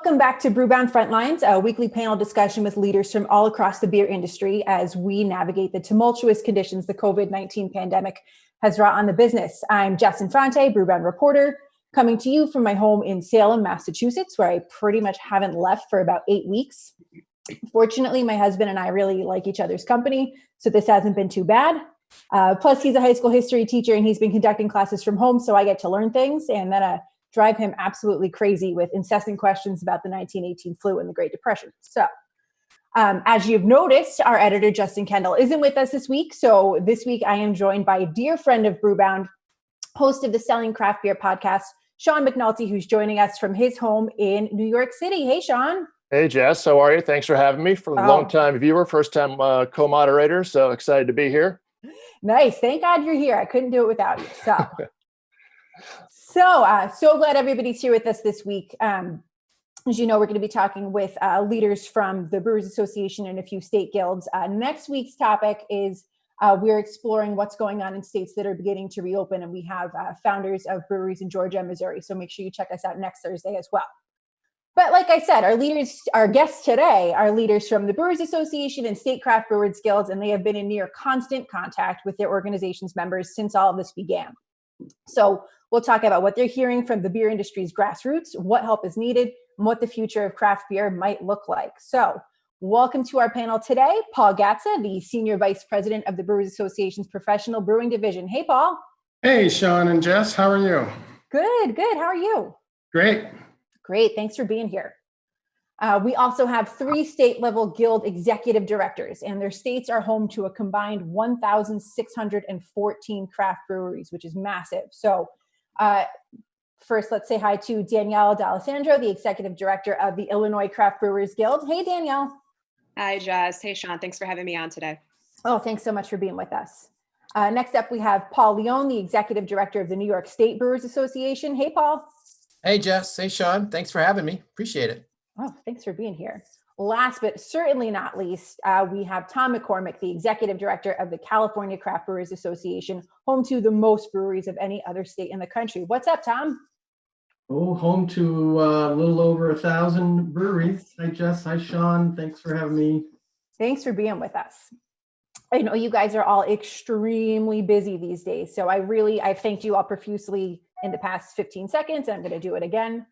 Welcome back to Brewbound Frontlines, a weekly panel discussion with leaders from all across the beer industry as we navigate the tumultuous conditions the COVID-19 pandemic has wrought on the business. I'm Jess Infante, Brewbound reporter, coming to you from my home in Salem, Massachusetts, where I pretty much haven't left for about 8 weeks. Fortunately, my husband and I really like each other's company, so this hasn't been too bad. Plus, he's a high school history teacher and he's been conducting classes from home, so I get to learn things and then drive him absolutely crazy with incessant questions about the 1918 flu and the Great Depression. So, as you've noticed, our editor, Justin Kendall, isn't with us this week. So this week I am joined by a dear friend of Brewbound, host of the Selling Craft Beer podcast, Sean McNulty, who's joining us from his home in New York City. Hey, Sean. Hey, Jess. How are you? Thanks for having me. For a long-time viewer, first-time co-moderator. So excited to be here. Nice. Thank God you're here. I couldn't do it without you. So glad everybody's here with us this week. As you know, we're going to be talking with leaders from the Brewers Association and a few state guilds. Next week's topic is we're exploring what's going on in states that are beginning to reopen, and we have founders of breweries in Georgia and Missouri. So make sure you check us out next Thursday as well. But like I said, our guests today are leaders from the Brewers Association and State Craft Brewers Guilds, and they have been in near constant contact with their organization's members since all of this began. So we'll talk about what they're hearing from the beer industry's grassroots, what help is needed, and what the future of craft beer might look like. So welcome to our panel today, Paul Gatza, the Senior Vice President of the Brewers Association's Professional Brewing Division. Hey, Paul. Hey, Sean and Jess. How are you? Good. How are you? Great. Thanks for being here. We also have 3 state-level guild executive directors, and their states are home to a combined 1,614 craft breweries, which is massive. So first, let's say hi to Danielle D'Alessandro, the executive director of the Illinois Craft Brewers Guild. Hey, Danielle. Hi, Jess. Hey, Sean. Thanks for having me on today. Oh, thanks so much for being with us. Next up, we have Paul Leone, the executive director of the New York State Brewers Association. Hey, Paul. Hey, Jess. Hey, Sean. Thanks for having me. Appreciate it. Oh, thanks for being here. Last but certainly not least, we have Tom McCormick, the executive director of the California Craft Brewers Association, home to the most breweries of any other state in the country. What's up, Tom? Oh, home to a little over 1,000 breweries. Hi, Jess. Hi, Sean. Thanks for having me. Thanks for being with us. I know you guys are all extremely busy these days, so I've thanked you all profusely in the past 15 seconds, and I'm going to do it again.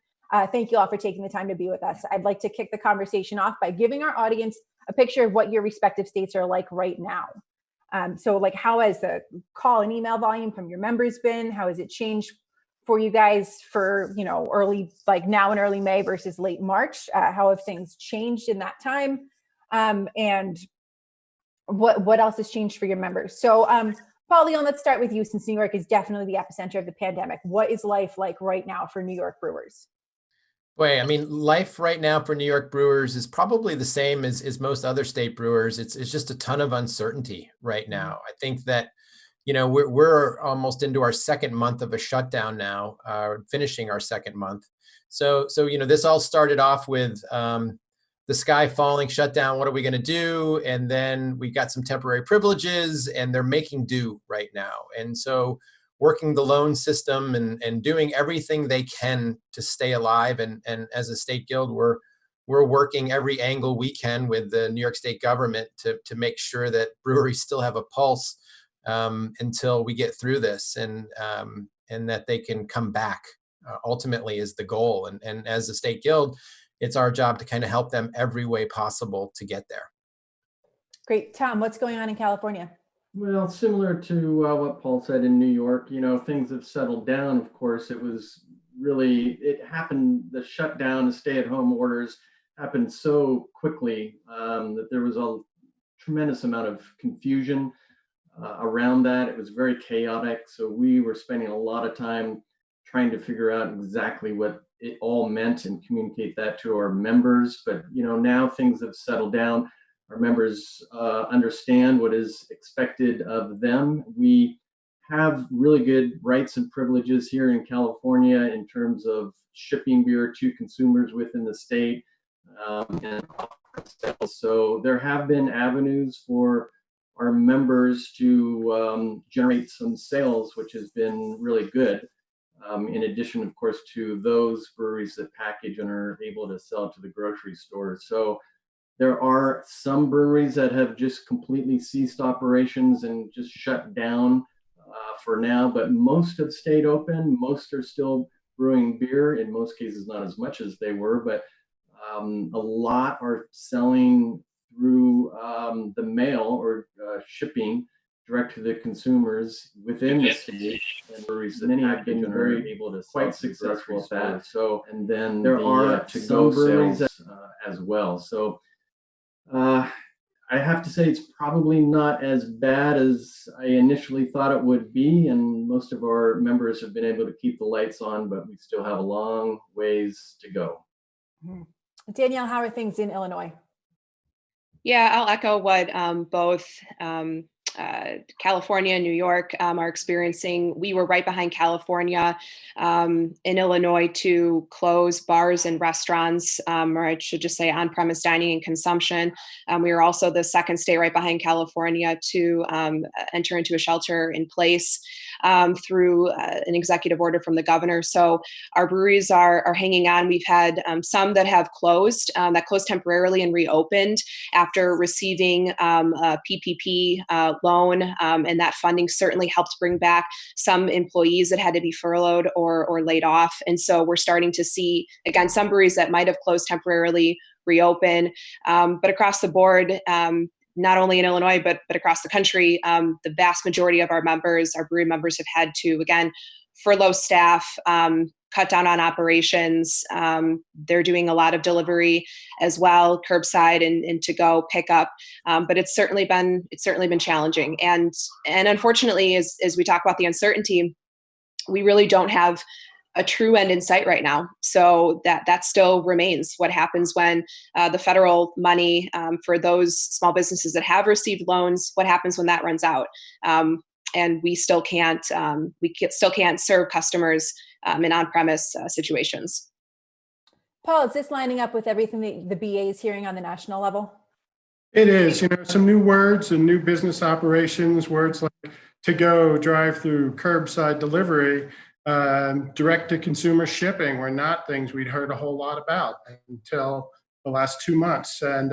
Thank you all for taking the time to be with us. I'd like to kick the conversation off by giving our audience a picture of what your respective states are like right now. So like, how has the call and email volume from your members been? How has it changed for you guys for, early May versus late March? How have things changed in that time? And what else has changed for your members? So Paul Leon, let's start with you, since New York is definitely the epicenter of the pandemic. What is life like right now for New York brewers? Boy, I mean, life right now for New York brewers is probably the same as most other state brewers. It's just a ton of uncertainty right now. I think that, we're almost into our second month of a shutdown now, finishing our second month. So this all started off with the sky falling, shutdown. What are we going to do? And then we got some temporary privileges, and they're making do right now. And so working the loan system and doing everything they can to stay alive. And as a state guild, we're working every angle we can with the New York State government to make sure that breweries still have a pulse until we get through this, and that they can come back ultimately is the goal. And as a state guild, it's our job to kind of help them every way possible to get there. Great. Tom, what's going on in California? Well, similar to what Paul said in New York, things have settled down. Of course, it happened, the shutdown, the stay-at-home orders happened so quickly that there was a tremendous amount of confusion around that. It was very chaotic. So we were spending a lot of time trying to figure out exactly what it all meant and communicate that to our members. But, now things have settled down. Our members understand what is expected of them. We have really good rights and privileges here in California in terms of shipping beer to consumers within the state and sales. So there have been avenues for our members to generate some sales, which has been really good. in addition, of course, to those breweries that package and are able to sell to the grocery stores. So there are some breweries that have just completely ceased operations and just shut down for now, but most have stayed open. Most are still brewing beer, in most cases not as much as they were, but a lot are selling through the mail or shipping direct to the consumers within the state. And breweries, many have been very able to quite successful at that. So, and then there are some breweries as well. So I have to say it's probably not as bad as I initially thought it would be, and most of our members have been able to keep the lights on, but we still have a long ways to go. Danielle, how are things in Illinois? Yeah, I'll echo what both California and New York are experiencing. We were right behind California in Illinois to close bars and restaurants, or I should just say on-premise dining and consumption. We were also the second state right behind California to enter into a shelter in place through an executive order from the governor. So our breweries are hanging on. We've had some that have closed, that closed temporarily and reopened after receiving a PPP loan, and that funding certainly helped bring back some employees that had to be furloughed or laid off. And so we're starting to see, again, some breweries that might have closed temporarily reopen, but across the board, not only in Illinois, but across the country, the vast majority of our members, our brewery members, have had to, again, furlough staff, cut down on operations. They're doing a lot of delivery as well, curbside and to go pickup. But it's certainly been challenging. And unfortunately, as we talk about the uncertainty, we really don't have a true end in sight right now. So that still remains. What happens when the federal money for those small businesses that have received loans, what happens when that runs out? And we still can't serve customers in on-premise situations. Paul, is this lining up with everything that the BA is hearing on the national level? It is, some new words and new business operations, words like to-go, drive-through, curbside delivery, direct-to-consumer shipping were not things we'd heard a whole lot about until the last 2 months. And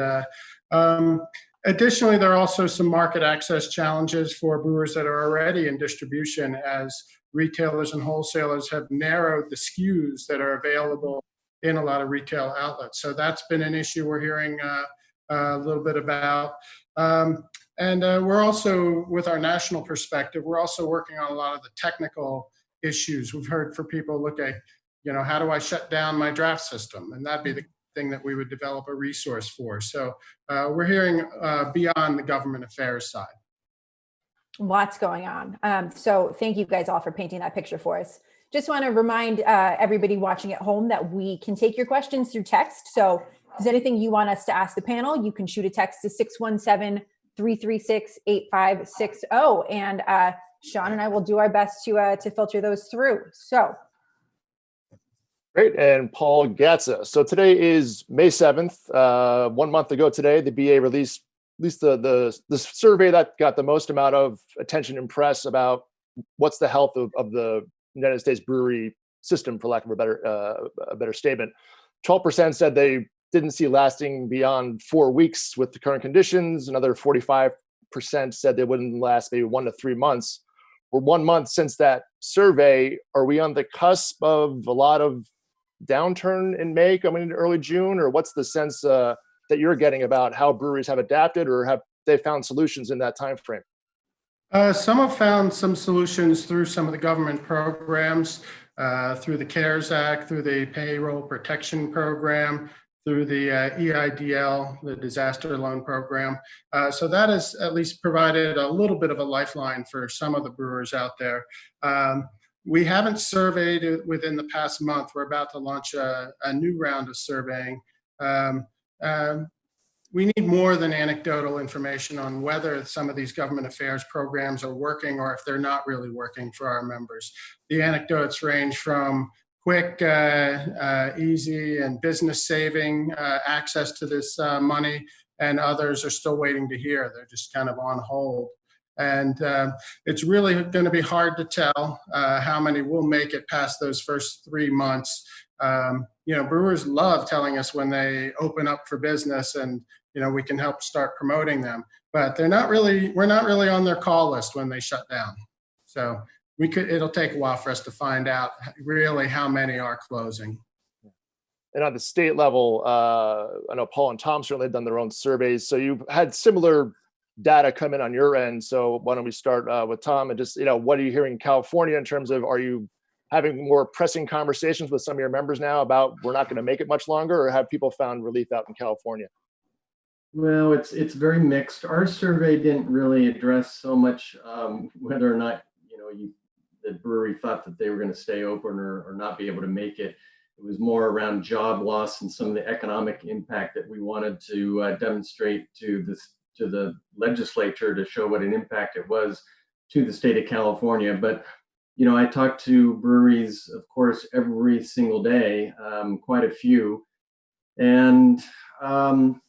additionally, there are also some market access challenges for brewers that are already in distribution, as retailers and wholesalers have narrowed the SKUs that are available in a lot of retail outlets. So that's been an issue we're hearing a little bit about. And we're also, with our national perspective, we're also working on a lot of the technical issues. We've heard for people look at, how do I shut down my draft system? And that'd be the thing that we would develop a resource for. So we're hearing beyond the government affairs side. Lots going on. So thank you guys all for painting that picture for us. Just want to remind everybody watching at home that we can take your questions through text. So if there's anything you want us to ask the panel, you can shoot a text to 617-336-8560. And Sean and I will do our best to filter those through. So. Great. And Paul Gatza. So today is May 7th. 1 month ago today, the BA released at least the survey that got the most amount of attention and press about what's the health of the United States brewery system, for lack of a better statement. 12% said they didn't see lasting beyond 4 weeks with the current conditions. Another 45% said they wouldn't last maybe 1 to 3 months. We're 1 month since that survey. Are we on the cusp of a lot of downturn in May coming into early June, or what's the sense that you're getting about how breweries have adapted, or have they found solutions in that time frame? Some have found some solutions through some of the government programs, through the CARES Act, through the Payroll Protection Program, through the EIDL, the Disaster Loan Program. So that has at least provided a little bit of a lifeline for some of the brewers out there. We haven't surveyed within the past month. We're about to launch a new round of surveying. We need more than anecdotal information on whether some of these government affairs programs are working or if they're not really working for our members. The anecdotes range from quick, easy, and business saving access to this money, and others are still waiting to hear. They're just kind of on hold. And it's really going to be hard to tell how many will make it past those first 3 months. Brewers love telling us when they open up for business, and we can help start promoting them. But we're not really on their call list when they shut down. So it'll take a while for us to find out really how many are closing. And on the state level, I know Paul and Tom certainly have done their own surveys. So you've had similar data come in on your end. So why don't we start with Tom, and just, what are you hearing in California in terms of, are you having more pressing conversations with some of your members now about we're not going to make it much longer, or have people found relief out in California? Well, it's very mixed. Our survey didn't really address so much whether or not the brewery thought that they were going to stay open or not be able to make it. It was more around job loss and some of the economic impact that we wanted to demonstrate to the legislature to show what an impact it was to the state of California. But I talk to breweries, of course, every single day, quite a few, and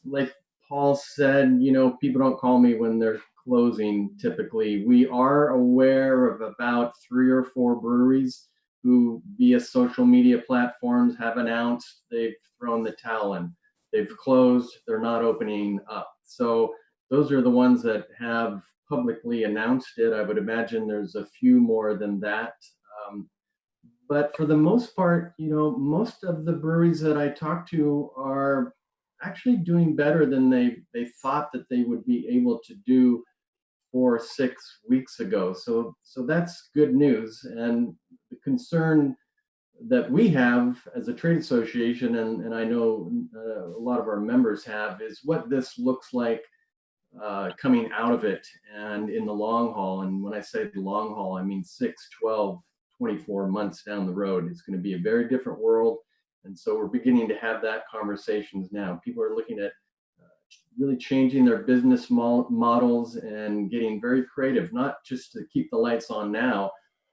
like Paul said, people don't call me when they're closing. Typically, we are aware of about 3 or 4 breweries who, via social media platforms, have announced they've thrown the towel in. They've closed, they're not opening up. So those are the ones that have publicly announced it. I would imagine there's a few more than that. But for the most part, most of the breweries that I talk to are actually doing better than they thought that they would be able to do 4 or 6 weeks ago. So that's good news. And the concern that we have as a trade association, and I know a lot of our members have, is what this looks like coming out of it and in the long haul. And when I say the long haul, I mean 6, 12, 24 months down the road. It's going to be a very different world. And so we're beginning to have that conversations now. People are looking at really changing their business models and getting very creative, not just to keep the lights on now,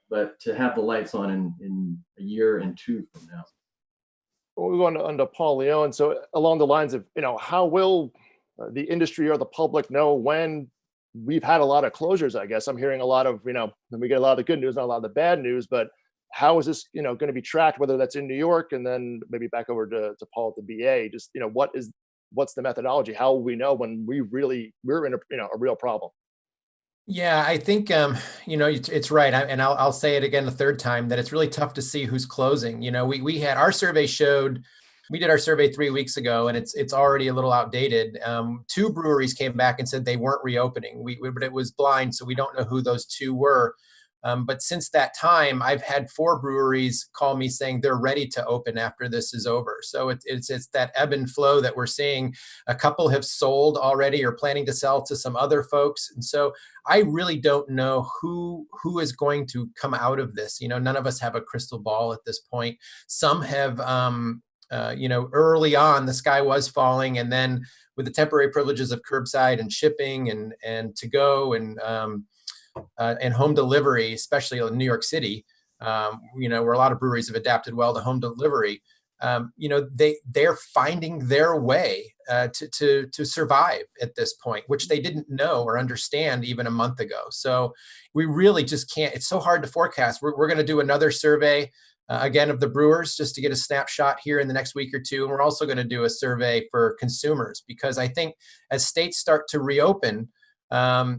but to have the lights on in a year and 2 from now. Well, we're going on to Paul Leone. So along the lines of, how will the industry or the public know when we've had a lot of closures? I guess I'm hearing a lot of, and we get a lot of the good news, not a lot of the bad news, but how is this, going to be tracked, whether that's in New York, and then maybe back over to Paul at the BA, just, what's the methodology? How will we know when we're in a real problem? Yeah, I think, it's right. And I'll say it again the third time, that it's really tough to see who's closing. We had our survey showed, we did our survey 3 weeks ago, and it's already a little outdated. 2 breweries came back and said they weren't reopening, but it was blind, so we don't know who those 2 were. But since that time, I've had 4 breweries call me saying they're ready to open after this is over. So it's that ebb and flow that we're seeing. A couple have sold already or planning to sell to some other folks. And so I really don't know who is going to come out of this. None of us have a crystal ball at this point. Some have, early on, the sky was falling. And then with the temporary privileges of curbside and shipping and to go and home delivery, especially in New York City, where a lot of breweries have adapted well to home delivery. They're finding their way to survive at this point, which they didn't know or understand even a month ago. So we really just can't. It's so hard to forecast. We're going to do another survey again of the brewers just to get a snapshot here in the next week or 2. And we're also going to do a survey for consumers, because I think as states start to reopen, are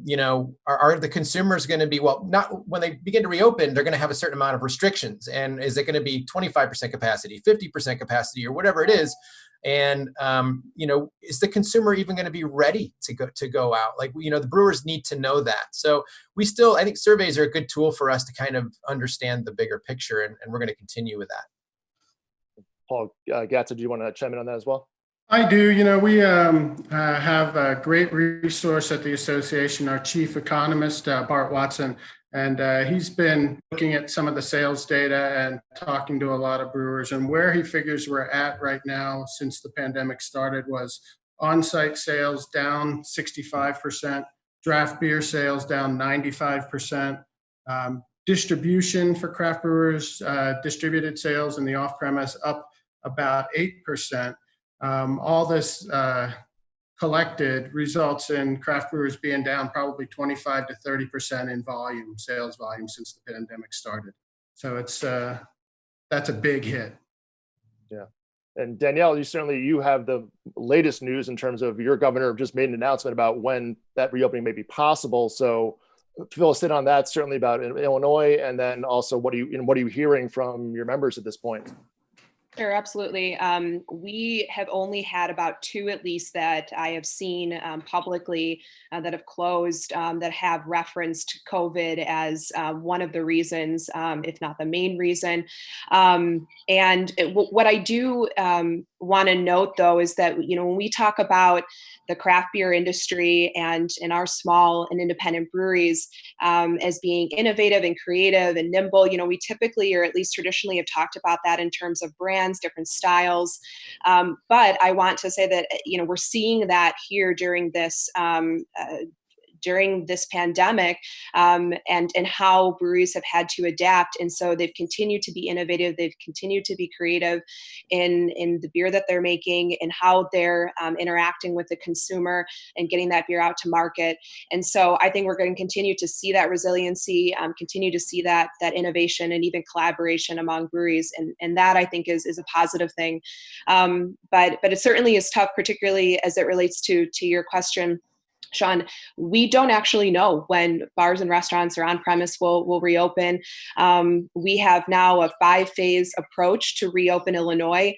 the consumers going to be, not when they begin to reopen, they're going to have a certain amount of restrictions. And is it going to be 25% capacity, 50% capacity, or whatever it is? And, is the consumer even going to be ready to go out? The brewers need to know that. So I think surveys are a good tool for us to kind of understand the bigger picture. And we're going to continue with that. Paul Gatza, do you want to chime in on that as well? I do. We have a great resource at the association, our chief economist, Bart Watson, and he's been looking at some of the sales data and talking to a lot of brewers. And where he figures we're at right now since the pandemic started was on-site sales down 65%, draft beer sales down 95%, distribution for craft brewers, distributed sales in the off-premise up about 8%. All this collected results in craft brewers being down probably 25 to 30% in volume, sales volume, since the pandemic started. So it's that's a big hit. Yeah. And Danielle, you have the latest news in terms of your governor just made an announcement about when that reopening may be possible. So fill us in on that, certainly about Illinois, and then also what are you hearing from your members at this point? Sure, absolutely. We have only had about 2, at least, that I have seen publicly that have closed that have referenced COVID as one of the reasons, if not the main reason. What I do want to note, though, is that when we talk about the craft beer industry and in our small and independent breweries as being innovative and creative and nimble, we typically, or at least traditionally, have talked about that in terms of brands, different styles. But I want to say that, we're seeing that here during this pandemic, and how breweries have had to adapt. And so they've continued to be innovative. They've continued to be creative in the beer that they're making and how they're interacting with the consumer and getting that beer out to market. And so I think we're going to continue to see that resiliency, continue to see that innovation and even collaboration among breweries. And that, I think, is a positive thing. But it certainly is tough, particularly as it relates to your question, Sean. We don't actually know when bars and restaurants or on-premise will reopen. We have now a 5-phase approach to reopen Illinois.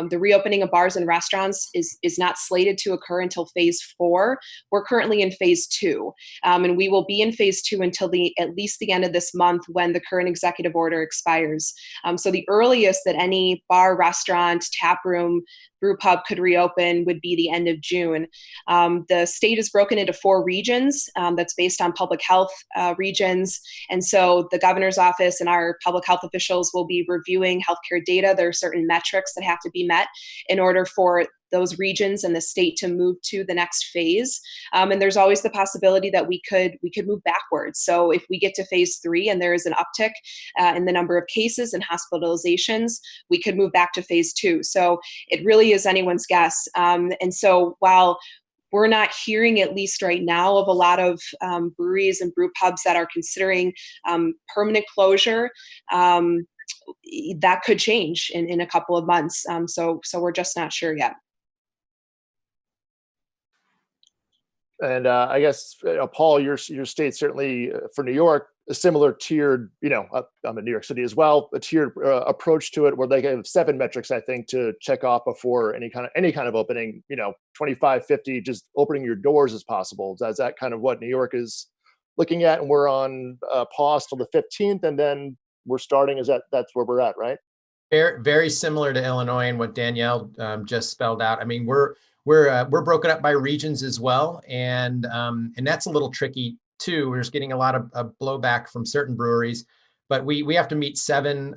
The reopening of bars and restaurants is not slated to occur until phase 4. We're currently in phase 2, and we will be in phase 2 until at least the end of this month, when the current executive order expires. So the earliest that any bar, restaurant, tap room, brew pub could reopen would be the end of June. The state is broken into 4 regions. That's based on public health regions. And so the governor's office and our public health officials will be reviewing healthcare data. There are certain metrics that have to be met in order for those regions and the state to move to the next phase. And there's always the possibility that we could move backwards. So if we get to phase 3 and there is an uptick in the number of cases and hospitalizations, we could move back to phase 2. So it really is anyone's guess. And so while we're not hearing, at least right now, of a lot of breweries and brew pubs that are considering permanent closure, that could change in a couple of months. So we're just not sure yet. And I guess, Paul, your state certainly for New York, a similar tiered, I'm in New York City as well, a tiered approach to it, where they have 7 metrics, I think, to check off before any kind of opening. 25, 50, just opening your doors as possible. Is that kind of what New York is looking at? And we're on pause till the 15th, and then we're starting. That's where we're at, right? Very, very similar to Illinois and what Danielle just spelled out. I mean, we're broken up by regions as well, and that's a little tricky too. We're just getting a lot of blowback from certain breweries, but we have to meet 7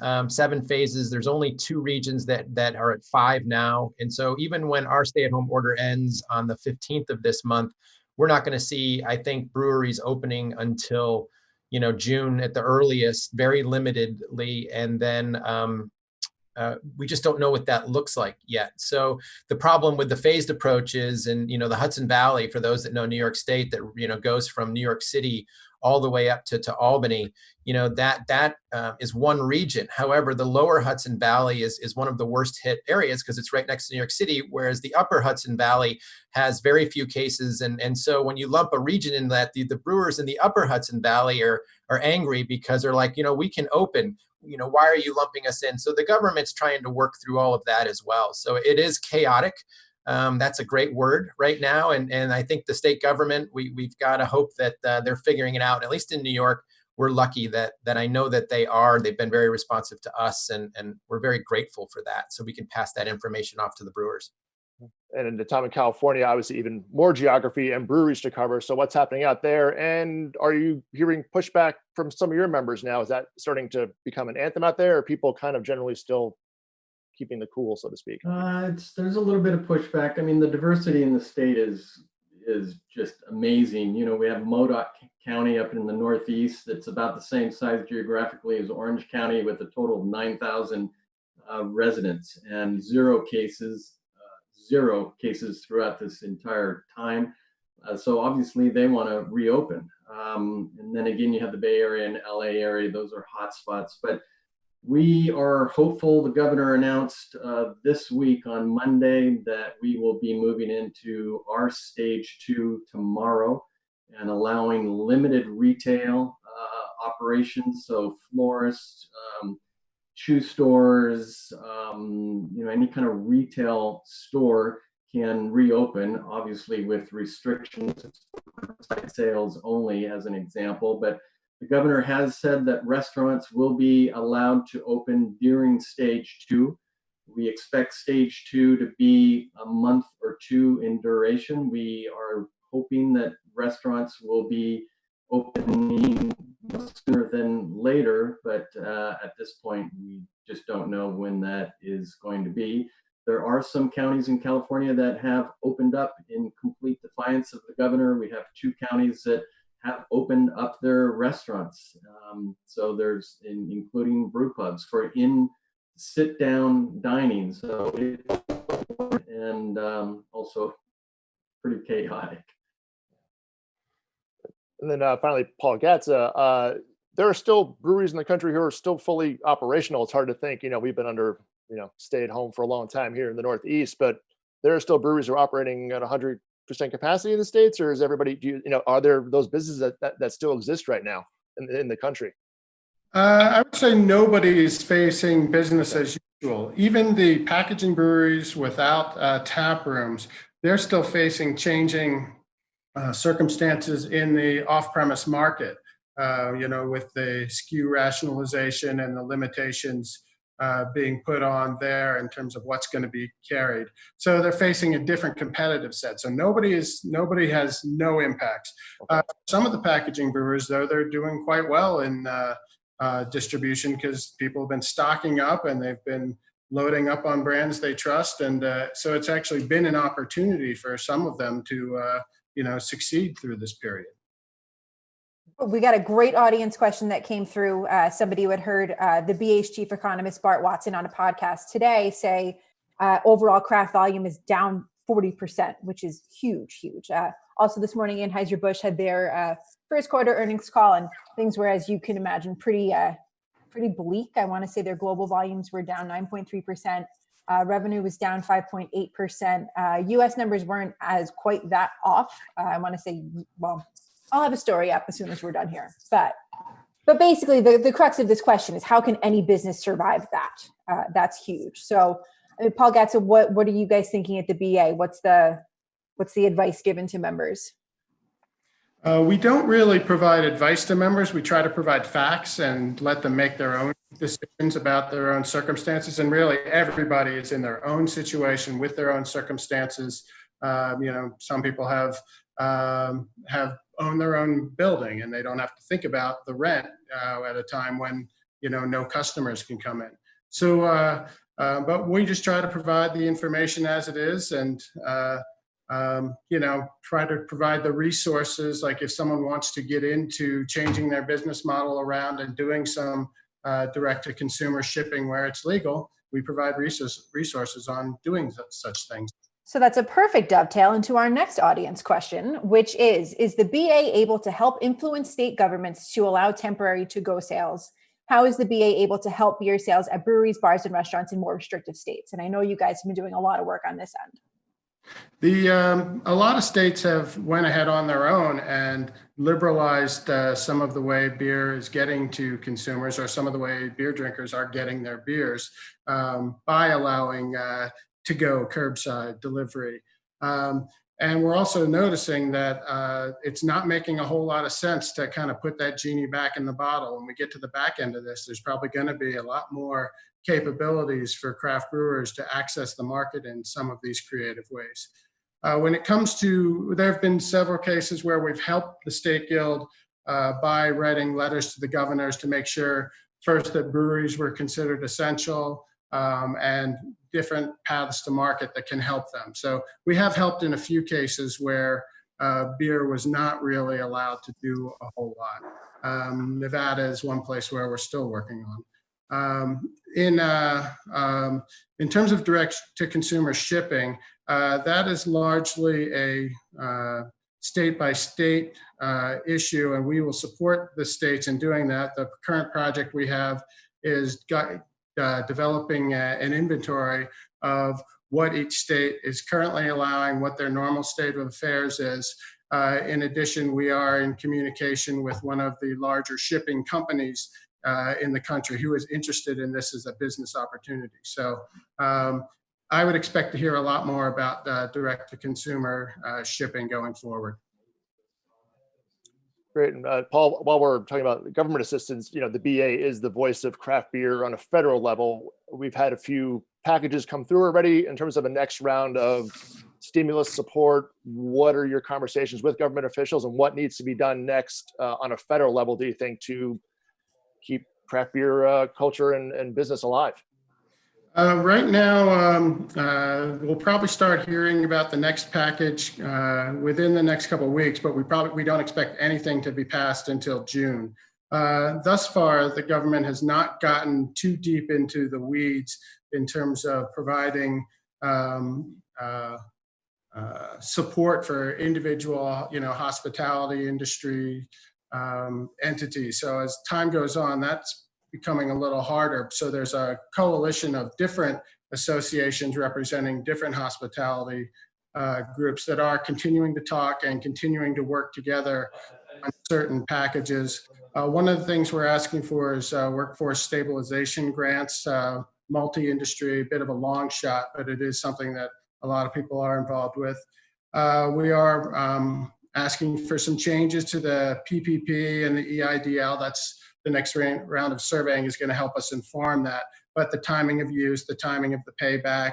phases. There's only 2 regions that are at 5 now, and so even when our stay-at-home order ends on the 15th of this month, we're not going to see, I think, breweries opening until June at the earliest, very limitedly, and then we just don't know what that looks like yet. So the problem with the phased approach is, and the Hudson Valley, for those that know New York State, that goes from New York City all the way up to Albany, that is one region. However, the lower Hudson Valley is one of the worst hit areas because it's right next to New York City, whereas the upper Hudson Valley has very few cases. And so when you lump a region in that, the brewers in the upper Hudson Valley are angry because they're like, we can open. Why are you lumping us in? So the government's trying to work through all of that as well. So it is chaotic. That's a great word right now. And I think the state government, we've got to hope that they're figuring it out. At least in New York, we're lucky that I know that they are. They've been very responsive to us, and we're very grateful for that. So we can pass that information off to the brewers. And in the time in California, obviously even more geography and breweries to cover. So what's happening out there? And are you hearing pushback from some of your members now? Is that starting to become an anthem out there, or are people kind of generally still keeping the cool, so to speak? There's a little bit of pushback. I mean, the diversity in the state is just amazing. We have Modoc County up in the Northeast. It's about the same size geographically as Orange County, with a total of 9,000 residents and 0 cases, 0 cases throughout this entire time. So obviously they want to reopen. And then again, you have the Bay Area and LA area. Those are hot spots. But we are hopeful. The governor announced this week on Monday that we will be moving into our stage 2 tomorrow and allowing limited retail operations. So florists, shoe stores, any kind of retail store can reopen, obviously with restrictions, sales only as an example. But the governor has said that restaurants will be allowed to open during stage 2. We expect stage 2 to be a month or 2 in duration. We are hoping that restaurants will be opening sooner than later, but at this point, we just don't know when that is going to be. There are some counties in California that have opened up in complete defiance of the governor. We have 2 counties that have opened up their restaurants. So there's including brew pubs for sit-down dining. So and also pretty chaotic. And then finally, Paul Gatza, there are still breweries in the country who are still fully operational. It's hard to think, we've been under, stay at home for a long time here in the Northeast, but there are still breweries who are operating at 100% capacity in the States, or is everybody, are there those businesses that still exist right now in the country? I would say nobody is facing business as usual. Even the packaging breweries without tap rooms, they're still facing changing circumstances in the off-premise market, with the SKU rationalization and the limitations being put on there in terms of what's going to be carried. So they're facing a different competitive set. So nobody has no impacts. Some of the packaging brewers, though, they're doing quite well in distribution because people have been stocking up and they've been loading up on brands they trust. And so it's actually been an opportunity for some of them to succeed through this period. We got a great audience question that came through. Somebody who had heard the BA's chief economist, Bart Watson, on a podcast today say overall craft volume is down 40%, which is huge. Also this morning, Anheuser-Busch had their first quarter earnings call, and things were, as you can imagine, pretty bleak. I want to say their global volumes were down 9.3%. Revenue was down 5.8%. U.S. numbers weren't as quite that off. I want to say, well, I'll have a story up as soon as we're done here. But basically, the crux of this question is, how can any business survive that? That's huge. So, Paul Gatza, what are you guys thinking at the BA? What's the advice given to members? We don't really provide advice to members. We try to provide facts and let them make their own decisions about their own circumstances. And really, everybody is in their own situation with their own circumstances. Some people have owned their own building and they don't have to think about the rent at a time when no customers can come in. So, but we just try to provide the information as it is, and try to provide the resources. Like if someone wants to get into changing their business model around and doing some direct-to-consumer shipping where it's legal, we provide resources on doing such things. So that's a perfect dovetail into our next audience question, which is the BA able to help influence state governments to allow temporary to-go sales? How is the BA able to help beer sales at breweries, bars, and restaurants in more restrictive states? And I know you guys have been doing a lot of work on this end. A lot of states have went ahead on their own and liberalized some of the way beer is getting to consumers, or some of the way beer drinkers are getting their beers, by allowing to-go curbside delivery. And we're also noticing that it's not making a whole lot of sense to kind of put that genie back in the bottle. When we get to the back end of this, there's probably going to be a lot more capabilities for craft brewers to access the market in some of these creative ways. When it comes to, there have been several cases where we've helped the State Guild by writing letters to the governors to make sure, first, that breweries were considered essential, and different paths to market that can help them. So we have helped in a few cases where beer was not really allowed to do a whole lot. Nevada is one place where we're still working on. In terms of direct to consumer shipping, That is largely a state by state issue, and we will support the states in doing that. The current project we have is developing an inventory of what each state is currently allowing, what their normal state of affairs is. In addition, we are in communication with one of the larger shipping companies in the country who is interested in this as a business opportunity. So I would expect to hear a lot more about direct-to-consumer shipping going forward. Great. And Paul, while we're talking about government assistance, the BA is the voice of craft beer on a federal level. We've had a few packages come through already in terms of a next round of stimulus support. What are your conversations with government officials, and what needs to be done next on a federal level, do you think, to keep craft beer culture and business alive? Right now, we'll probably start hearing about the next package within the next couple of weeks, but we don't expect anything to be passed until June. Thus far, the government has not gotten too deep into the weeds in terms of providing support for individual, hospitality industry entities. So as time goes on, that's becoming a little harder. So there's a coalition of different associations representing different hospitality groups that are continuing to talk and continuing to work together on certain packages. One of the things we're asking for is workforce stabilization grants, multi-industry, a bit of a long shot, but it is something that a lot of people are involved with. We are asking for some changes to the PPP and the EIDL. That's the next round of surveying is going to help us inform that. But the timing of use, the timing of the payback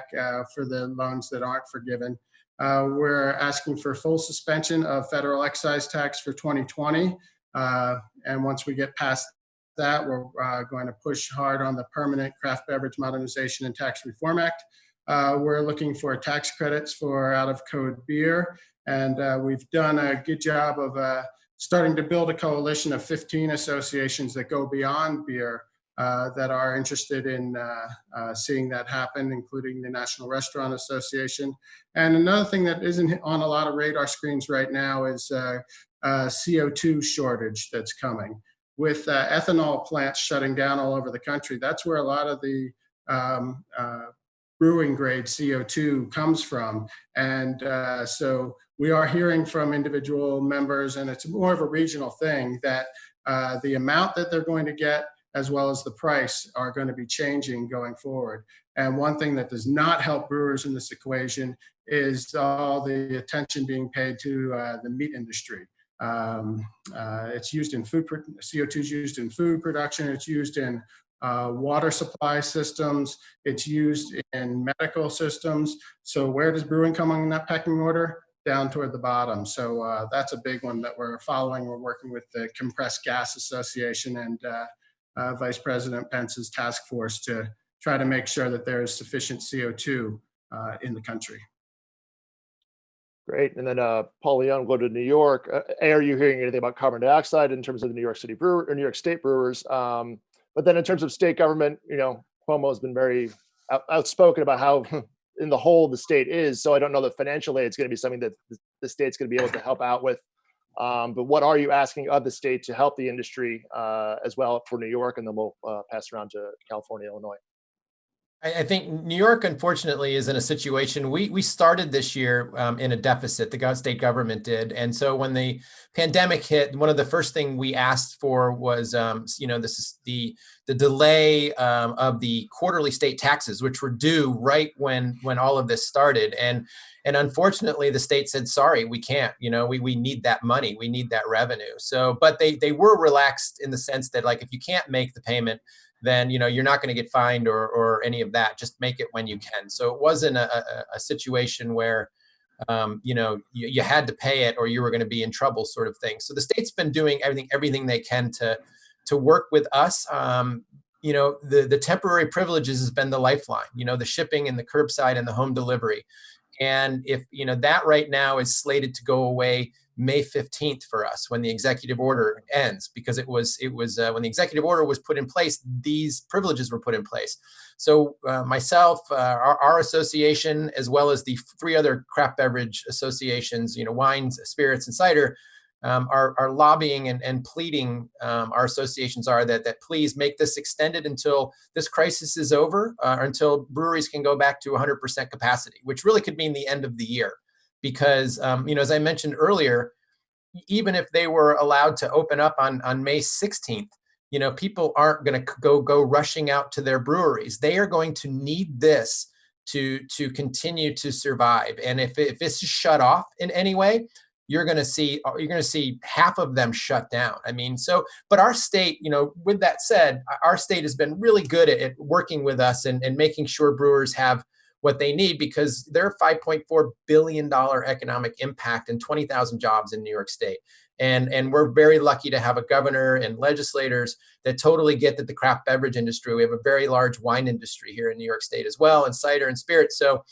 for the loans that aren't forgiven. We're asking for full suspension of federal excise tax for 2020. And once we get past that, we're going to push hard on the Permanent Craft Beverage Modernization and Tax Reform Act. We're looking for tax credits for out-of-code beer. And we've done a good job of starting to build a coalition of 15 associations that go beyond beer that are interested in seeing that happen, including the National Restaurant Association. And another thing that isn't on a lot of radar screens right now is CO2 shortage that's coming. With ethanol plants shutting down all over the country, that's where a lot of the brewing grade CO2 comes from. And so we are hearing from individual members, and it's more of a regional thing, that the amount that they're going to get as well as the price are going to be changing going forward. And one thing that does not help brewers in this equation is all the attention being paid to the meat industry. It's used in food, CO2 is used in food production, it's used in water supply systems, it's used in medical systems. So where does brewing come on that pecking order? Down toward the bottom. So that's a big one that we're following. We're working with the Compressed Gas Association and Vice President Pence's task force to try to make sure that there is sufficient CO2 in the country. Great. And then Paul Leone, go to New York. Are you hearing anything about carbon dioxide in terms of the New York City brewer or New York State brewers? But then in terms of state government, Cuomo has been very outspoken about how in the whole the state is. So I don't know that financial aid is going to be something that the state's going to be able to help out with. But what are you asking of the state to help the industry as well for New York? And then we'll pass around to California, Illinois. I think New York, unfortunately, is in a situation. We started this year in a deficit. The state government did, and so when the pandemic hit, one of the first things we asked for was, this is the delay of the quarterly state taxes, which were due right when all of this started, and unfortunately, the state said, "Sorry, we can't. We need that money. We need that revenue." So, but they were relaxed in the sense that, like, if you can't make the payment, then you're not going to get fined or any of that. Just make it when you can. So it wasn't a situation where you had to pay it or you were going to be in trouble, sort of thing. So the state's been doing everything they can to work with us. The temporary privileges has been the lifeline. The shipping and the curbside and the home delivery. And if that right now is slated to go away May 15th for us when the executive order ends, because it was when the executive order was put in place, these privileges were put in place. So myself, our association, as well as the 3 other craft beverage associations, wines, spirits, and cider, are lobbying and pleading, our associations are that please make this extended until this crisis is over, or until breweries can go back to 100% capacity, which really could mean the end of the year. Because, as I mentioned earlier, even if they were allowed to open up on May 16th, people aren't going to go rushing out to their breweries. They are going to need this to continue to survive. And if this is shut off in any way, you're going to see half of them shut down. But our state, with that said, our state has been really good at working with us and making sure brewers have what they need, because there are $5.4 billion economic impact and 20,000 jobs in New York State. And we're very lucky to have a governor and legislators that totally get that the craft beverage industry. We have a very large wine industry here in New York State as well, and cider and spirits. So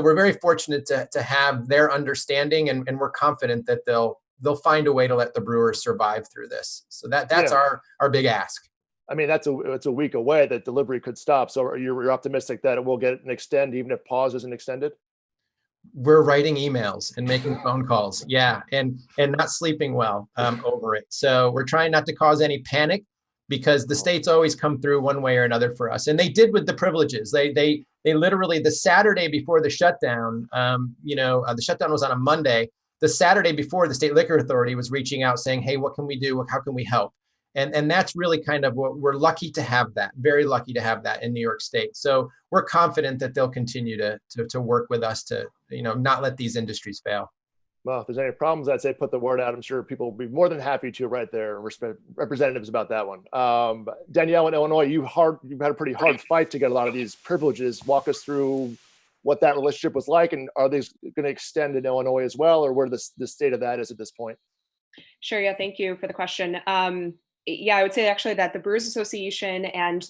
we're very fortunate to have their understanding, and we're confident that they'll find a way to let the brewers survive through this. So that's our big ask. It's a week away that delivery could stop. So you're optimistic that it will get an extend, even if pause isn't extended? We're writing emails and making phone calls. Yeah. And not sleeping well over it. So we're trying not to cause any panic, because the states always come through one way or another for us. And they did with the privileges. They literally, the Saturday before the shutdown, the shutdown was on a Monday. The Saturday before, the State Liquor Authority was reaching out saying, hey, what can we do? How can we help? And that's really kind of what we're lucky to have, that, very lucky to have that in New York State. So we're confident that they'll continue to work with us to, not let these industries fail. Well, if there's any problems, I'd say put the word out. I'm sure people will be more than happy to write their representatives about that one. Danielle, in Illinois, you've had a pretty hard fight to get a lot of these privileges. Walk us through what that relationship was like, and are these going to extend in Illinois as well, or where the state of that is at this point? Sure. Yeah. Thank you for the question. I would say actually that the Brewers Association and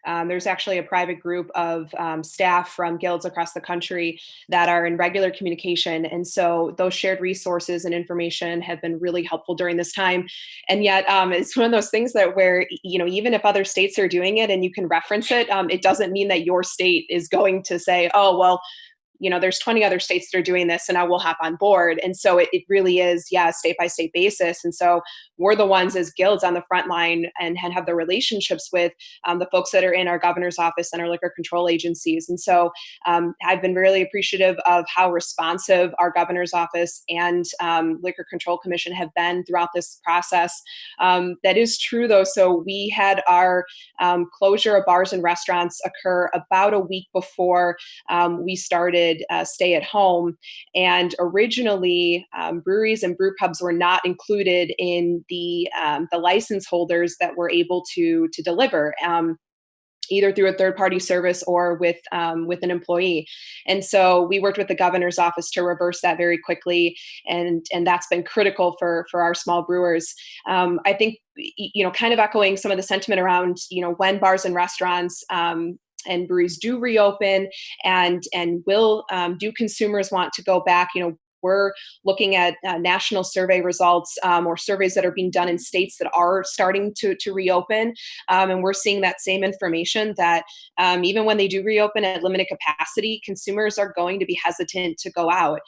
there's actually a private group of staff from guilds across the country that are in regular communication. And so those shared resources and information have been really helpful during this time. And yet it's one of those things that where, even if other states are doing it and you can reference it, it doesn't mean that your state is going to say, oh, well, there's 20 other states that are doing this and I will hop on board. And so it really is, state by state basis. And so we're the ones as guilds on the front line and have the relationships with the folks that are in our governor's office and our liquor control agencies. And so I've been really appreciative of how responsive our governor's office and liquor control commission have been throughout this process. That is true though. So we had our closure of bars and restaurants occur about a week before we started stay at home. And originally, breweries and brew pubs were not included in the license holders that were able to deliver. Either through a third-party service or with an employee. And so we worked with the governor's office to reverse that very quickly. And that's been critical for our small brewers. I think, kind of echoing some of the sentiment around, when bars and restaurants and breweries do reopen and will do consumers want to go back, we're looking at national survey results or surveys that are being done in states that are starting to reopen. And we're seeing that same information that even when they do reopen at limited capacity, consumers are going to be hesitant to go out.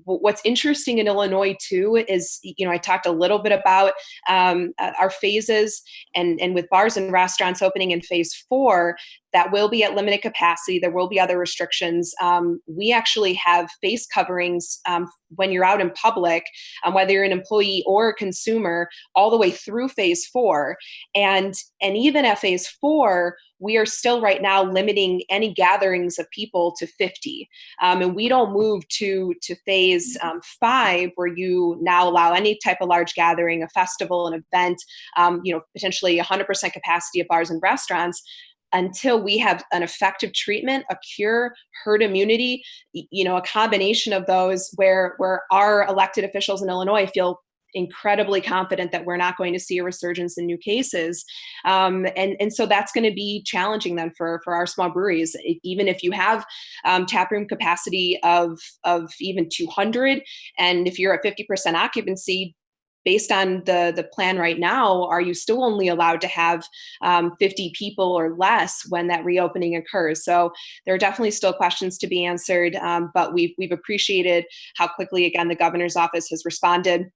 What's interesting in Illinois too is, I talked a little bit about our phases and with bars and restaurants opening in phase 4, that will be at limited capacity. There will be other restrictions. We actually have face coverings when you're out in public, whether you're an employee or a consumer, all the way through phase 4. And even at phase 4, we are still right now limiting any gatherings of people to 50. And we don't move to phase 5, where you now allow any type of large gathering, a festival, an event, potentially 100% capacity of bars and restaurants, until we have an effective treatment, a cure, herd immunity, a combination of those where our elected officials in Illinois feel incredibly confident that we're not going to see a resurgence in new cases. And so that's going to be challenging then for our small breweries. Even if you have taproom capacity of even 200, and if you're at 50% occupancy, based on the plan right now, are you still only allowed to have 50 people or less when that reopening occurs? So there are definitely still questions to be answered, but we've appreciated how quickly, again, the governor's office has responded.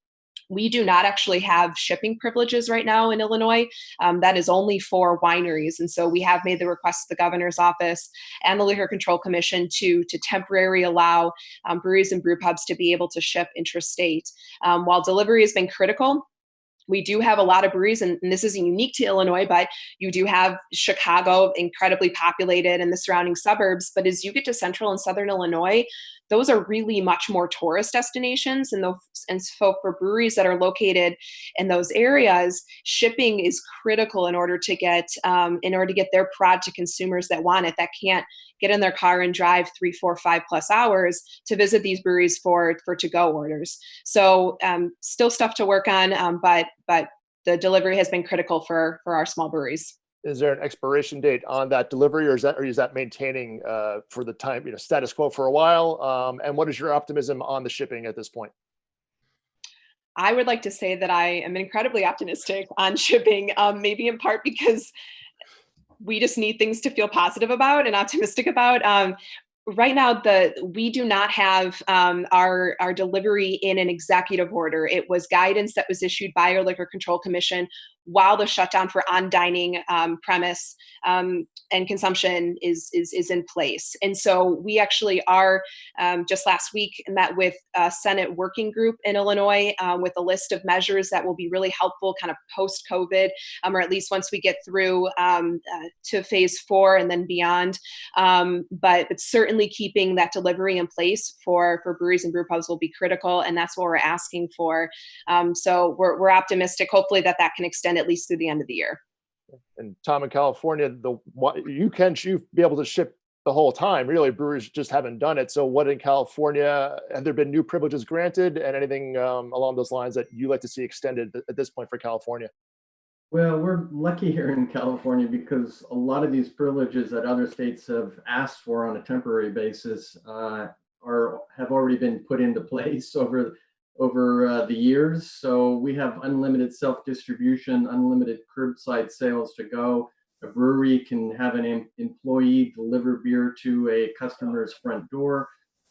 We do not actually have shipping privileges right now in Illinois. That is only for wineries. And so we have made the request to the governor's office and the Liquor Control Commission to temporarily allow breweries and brew pubs to be able to ship intrastate. While delivery has been critical, we do have a lot of breweries, and this isn't unique to Illinois, but you do have Chicago, incredibly populated, and the surrounding suburbs. But as you get to central and southern Illinois, those are really much more tourist destinations. And so for breweries that are located in those areas, shipping is critical in order to get their product to consumers that want it, that can't get in their car and drive 3, 4, 5+ hours to visit these breweries for to-go orders. So still stuff to work on, but the delivery has been critical for our small breweries. Is there an expiration date on that delivery, or is that maintaining for the time, status quo for a while? And what is your optimism on the shipping at this point? I would like to say that I am incredibly optimistic on shipping, maybe in part because we just need things to feel positive about and optimistic about. Right now, we do not have our delivery in an executive order. It was guidance that was issued by our Liquor Control Commission while the shutdown for on-dining premise and consumption is in place. And so we actually are, just last week, met with a Senate working group in Illinois with a list of measures that will be really helpful kind of post-COVID, or at least once we get through to phase 4 and then beyond. But certainly keeping that delivery in place for breweries and brew pubs will be critical, and that's what we're asking for. So we're optimistic, hopefully, that can extend at least through the end of the year. And Tom, in California, you be able to ship the whole time. Really, breweries just haven't done it. So what in California, have there been new privileges granted, and anything along those lines that you like to see extended at this point for California? Well, we're lucky here in California because a lot of these privileges that other states have asked for on a temporary basis have already been put into place over the years. So we have unlimited self-distribution, unlimited curbside sales to go. A brewery can have an employee deliver beer to a customer's front door.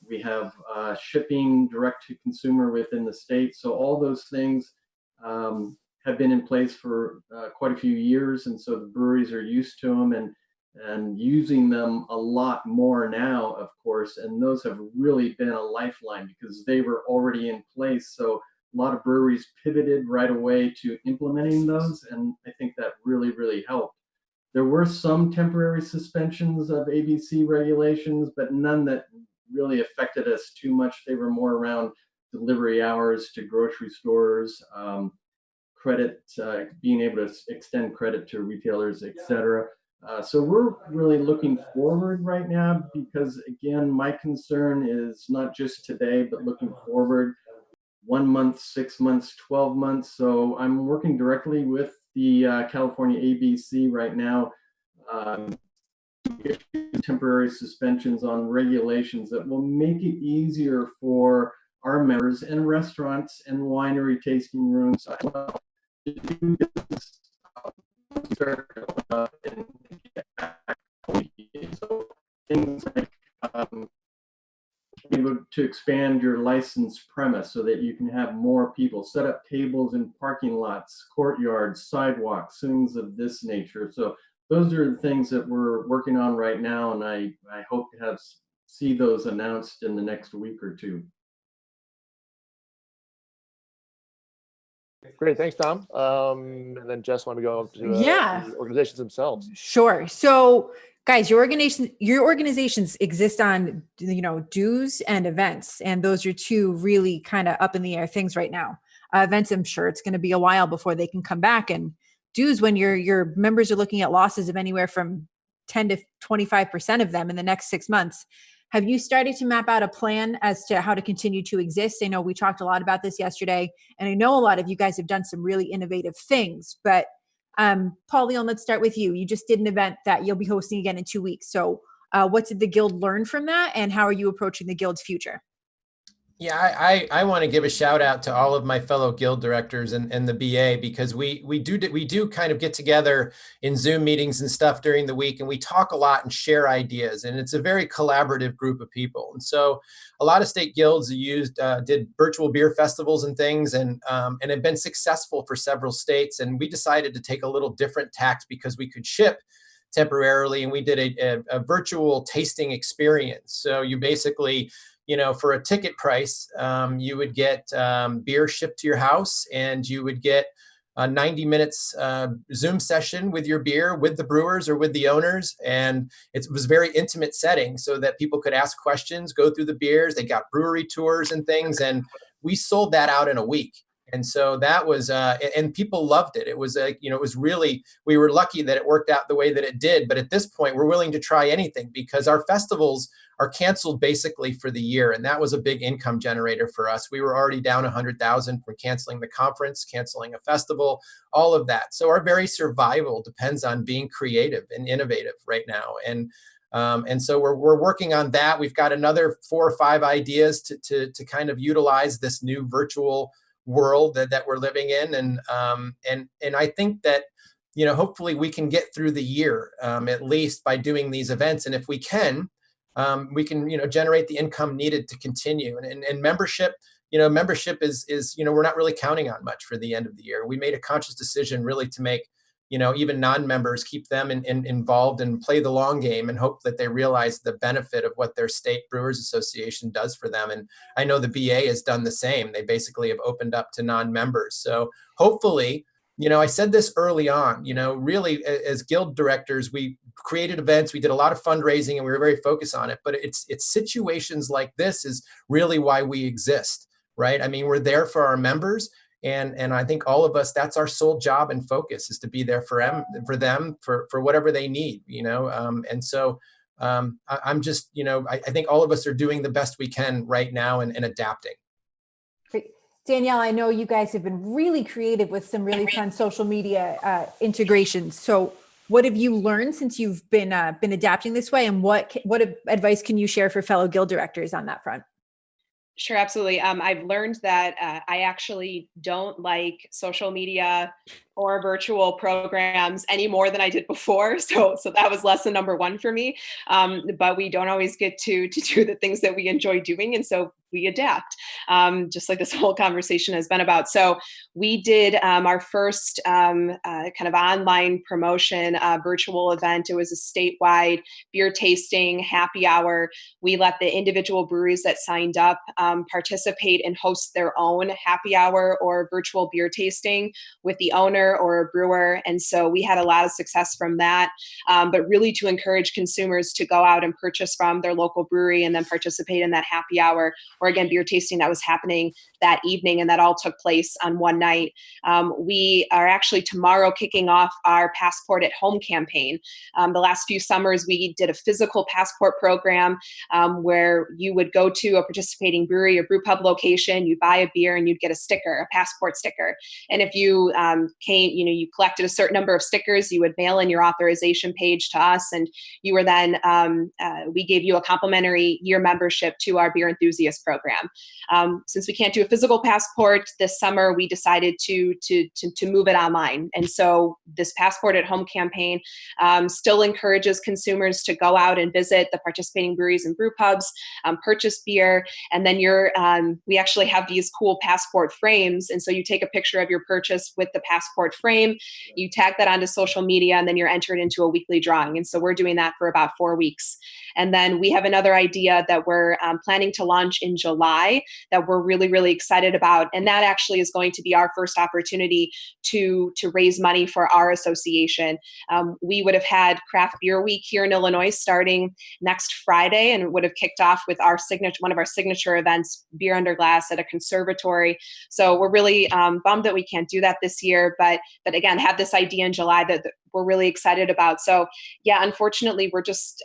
We have shipping direct to consumer within the state. So all those things have been in place for quite a few years. And so the breweries are used to them and using them a lot more now, of course, and those have really been a lifeline because they were already in place. So a lot of breweries pivoted right away to implementing those, and I think that really, really helped. There were some temporary suspensions of ABC regulations, but none that really affected us too much. They were more around delivery hours to grocery stores, credit, being able to extend credit to retailers, etc. So we're really looking forward right now because, again, my concern is not just today, but looking forward 1 month, 6 months, 12 months. So I'm working directly with the California ABC right now to issue temporary suspensions on regulations that will make it easier for our members and restaurants and winery tasting rooms as well to do business. So things like to expand your licensed premise so that you can have more people, set up tables in parking lots, courtyards, sidewalks, things of this nature. So those are the things that we're working on right now, and I hope to see those announced in the next week or two. Great, thanks, Tom. And then Jess, want to go to the organizations themselves? Sure. So, guys, your organizations exist on dues and events, and those are two really kind of up in the air things right now. Events, I'm sure it's going to be a while before they can come back, and dues, when your members are looking at losses of anywhere from 10 to 25% of them in the next 6 months. Have you started to map out a plan as to how to continue to exist? I know we talked a lot about this yesterday, and I know a lot of you guys have done some really innovative things, but Paul, Leone, let's start with you. You just did an event that you'll be hosting again in 2 weeks. So what did the Guild learn from that, and how are you approaching the Guild's future? Yeah, I want to give a shout out to all of my fellow guild directors and the BA, because we do kind of get together in Zoom meetings and stuff during the week, and we talk a lot and share ideas, and it's a very collaborative group of people. And so a lot of state guilds did virtual beer festivals and things, and have been successful for several states. And we decided to take a little different tack because we could ship temporarily, and we did a virtual tasting experience. So you basically, for a ticket price, you would get beer shipped to your house, and you would get a 90 minutes Zoom session with your beer, with the brewers or with the owners. And it was a very intimate setting so that people could ask questions, go through the beers. They got brewery tours and things. And we sold that out in a week. And so that was, and people loved it. It was, it was really, we were lucky that it worked out the way that it did. But at this point, we're willing to try anything, because our festivals are canceled basically for the year. And that was a big income generator for us. We were already down 100,000 from canceling the conference, canceling a festival, all of that. So our very survival depends on being creative and innovative right now. And so we're working on that. We've got another 4 or 5 ideas to kind of utilize this new virtual world that we're living in. And I think that, hopefully we can get through the year, at least by doing these events. And if we can, generate the income needed to continue. And membership, membership is, we're not really counting on much for the end of the year. We made a conscious decision really to make, even non-members, keep them involved and play the long game, and hope that they realize the benefit of what their state Brewers Association does for them. And I know the BA has done the same. They basically have opened up to non-members. So hopefully, I said this early on, really as guild directors, we created events, we did a lot of fundraising, and we were very focused on it. But it's situations like this is really why we exist, right? I mean, we're there for our members. And I think all of us, that's our sole job and focus, is to be there for them, for whatever they need, And so I'm just, I think all of us are doing the best we can right now and adapting. Great. Danielle, I know you guys have been really creative with some really fun social media integrations. So what have you learned since you've been adapting this way, and what advice can you share for fellow guild directors on that front? Sure, absolutely. I've learned that I actually don't like social media or virtual programs any more than I did before. So that was lesson number 1 for me. But we don't always get to do the things that we enjoy doing. And so we adapt, just like this whole conversation has been about. So we did our first kind of online promotion virtual event. It was a statewide beer tasting happy hour. We let the individual breweries that signed up participate and host their own happy hour or virtual beer tasting with the owner or a brewer. And so we had a lot of success from that, but really to encourage consumers to go out and purchase from their local brewery and then participate in that happy hour, or again, beer tasting that was happening that evening, and that all took place on one night. We are actually tomorrow kicking off our Passport at Home campaign. The last few summers, we did a physical passport program where you would go to a participating brewery or brew pub location, you buy a beer, and you'd get a sticker, a passport sticker. And if you you collected a certain number of stickers, you would mail in your authorization page to us, and you were then, we gave you a complimentary year membership to our beer enthusiast program. Since we can't do a physical passport this summer, we decided to move it online. And so this Passport at Home campaign still encourages consumers to go out and visit the participating breweries and brew pubs, purchase beer, and then we actually have these cool passport frames. And so you take a picture of your purchase with the passport frame, you tag that onto social media, and then you're entered into a weekly drawing. And so we're doing that for about 4 weeks. And then we have another idea that we're planning to launch in July that we're really, really excited about. And that actually is going to be our first opportunity to raise money for our association. We would have had Craft Beer Week here in Illinois starting next Friday, and would have kicked off with one of our signature events, Beer Under Glass at a conservatory. So we're really bummed that we can't do that this year, but again, have this idea in July that we're really excited about. So yeah, unfortunately, we're just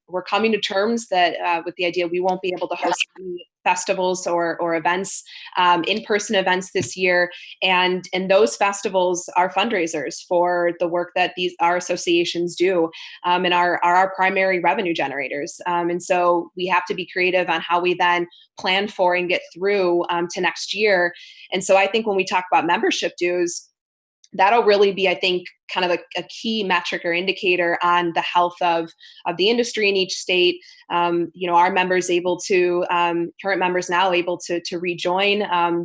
we're coming to terms that with the idea we won't be able to host any festivals or events, in-person events this year, and those festivals are fundraisers for the work that our associations do, and are our primary revenue generators. And so we have to be creative on how we then plan for and get through to next year. And so I think when we talk about membership dues, that'll really be, I think, kind of a key metric or indicator on the health of the industry in each state. Our members able to, current members now able to rejoin?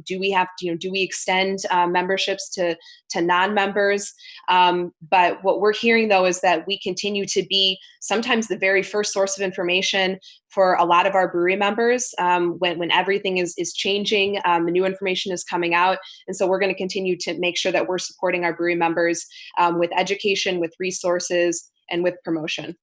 Do we extend memberships to non-members? But what we're hearing though is that we continue to be sometimes the very first source of information for a lot of our brewery members when everything is changing, the new information is coming out. And so we're going to continue to make sure that we're supporting our brewery members with education, with resources, and with promotion.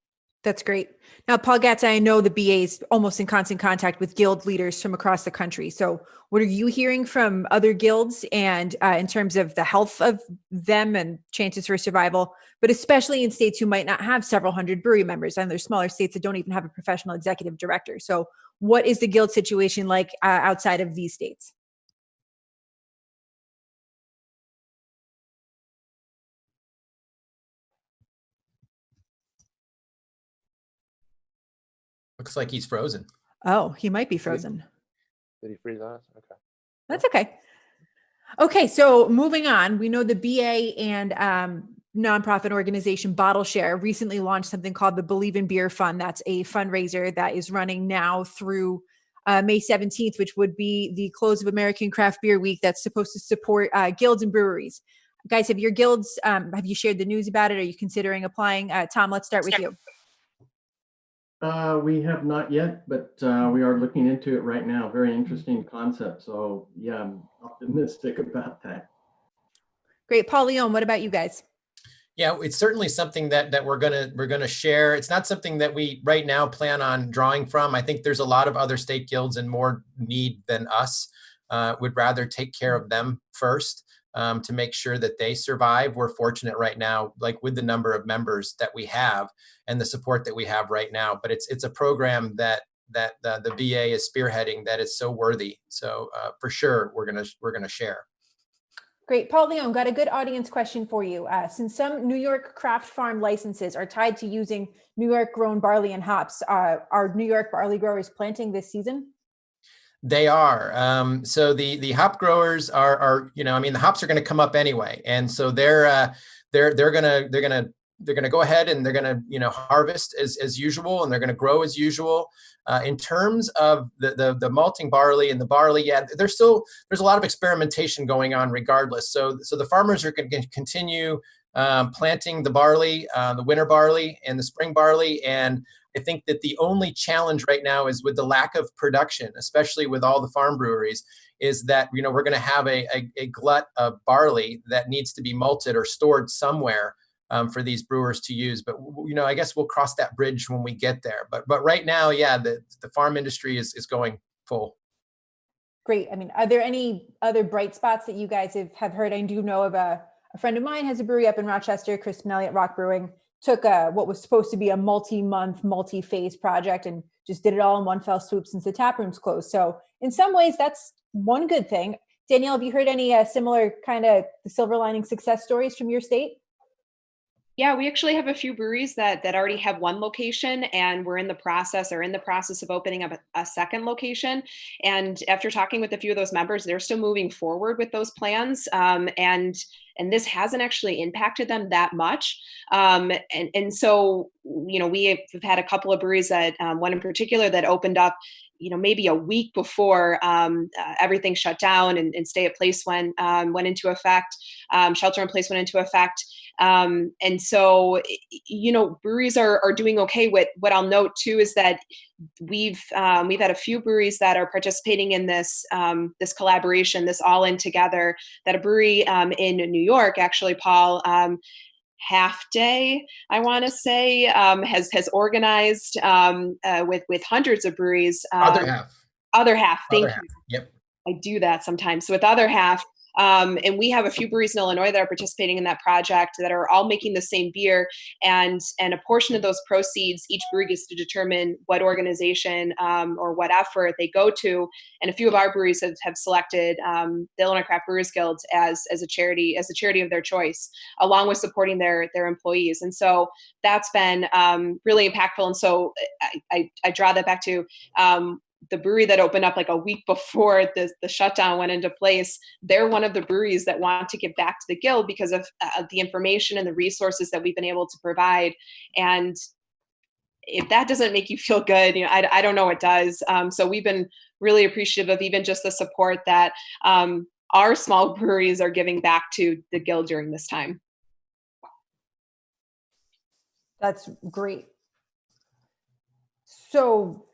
That's great. Now, Paul Gatza, I know the BA is almost in constant contact with guild leaders from across the country. So what are you hearing from other guilds and in terms of the health of them and chances for survival, but especially in states who might not have several hundred brewery members, and there's smaller states that don't even have a professional executive director. So what is the guild situation like outside of these states? Looks like he's frozen. Oh, he might be frozen. Did he freeze on us? Okay. That's okay. Okay, so moving on, we know the BA and nonprofit organization Bottle Share recently launched something called the Believe in Beer Fund. That's a fundraiser that is running now through May 17th, which would be the close of American Craft Beer Week. That's supposed to support guilds and breweries. Guys, have your guilds, have you shared the news about it? Are you considering applying? Tom, let's start with you. We have not yet, but we are looking into it right now. Very interesting concept. So yeah, I'm optimistic about that. Great. Paul, Leone, what about you guys? Yeah, it's certainly something that we're gonna share. It's not something that we right now plan on drawing from. I think there's a lot of other state guilds in more need than us. Would rather take care of them first to make sure that they survive. We're fortunate right now, like with the number of members that we have and the support that we have right now. But it's a program that the BA is spearheading that is so worthy. So for sure, we're gonna share. Great. Paul Leone, got a good audience question for you. Since some New York craft farm licenses are tied to using New York grown barley and hops, are New York barley growers planting this season? They are. So the hop growers are the hops are going to come up anyway, and so they're gonna go ahead and they're gonna harvest as usual, and they're gonna grow as usual. In terms of the malting barley and the barley, yeah, there's a lot of experimentation going on regardless. So the farmers are going to continue planting the barley, the winter barley and the spring barley. And I think that the only challenge right now is with the lack of production, especially with all the farm breweries, is that we're going to have a glut of barley that needs to be malted or stored somewhere for these brewers to use. But I guess we'll cross that bridge when we get there. But right now, yeah, the farm industry is going full. Great. I mean, are there any other bright spots that you guys have heard? I do know of a friend of mine has a brewery up in Rochester, Chris Spinelli at Rock Brewing, took what was supposed to be a multi-month, multi-phase project and just did it all in one fell swoop since the tap room's closed. So in some ways, that's one good thing. Danielle, have you heard any similar kind of silver lining success stories from your state? Yeah, we actually have a few breweries that already have one location, and we're in the process of opening up a second location. And after talking with a few of those members, they're still moving forward with those plans. And this hasn't actually impacted them that much. And so, we have had a couple of breweries that, one in particular that opened up, maybe a week before everything shut down and stay at place went into effect, shelter in place went into effect. And so, breweries are doing okay. What I'll note too is that we've had a few breweries that are participating in this collaboration, this all in together, that a brewery in New York, actually, Paul, Half Day, I want to say, has organized with hundreds of breweries. Other half. Thank you. Yep. I do that sometimes. So with Other Half, And we have a few breweries in Illinois that are participating in that project that are all making the same beer. And a portion of those proceeds, each brewery gets to determine what organization or what effort they go to. And a few of our breweries have selected the Illinois Craft Brewers Guild as a charity of their choice, along with supporting their employees. And so that's been really impactful. And so I draw that back to the brewery that opened up like a week before the shutdown went into place. They're one of the breweries that want to give back to the Guild because of the information and the resources that we've been able to provide. And if that doesn't make you feel good, I don't know what does. So we've been really appreciative of even just the support that our small breweries are giving back to the Guild during this time. That's great. So,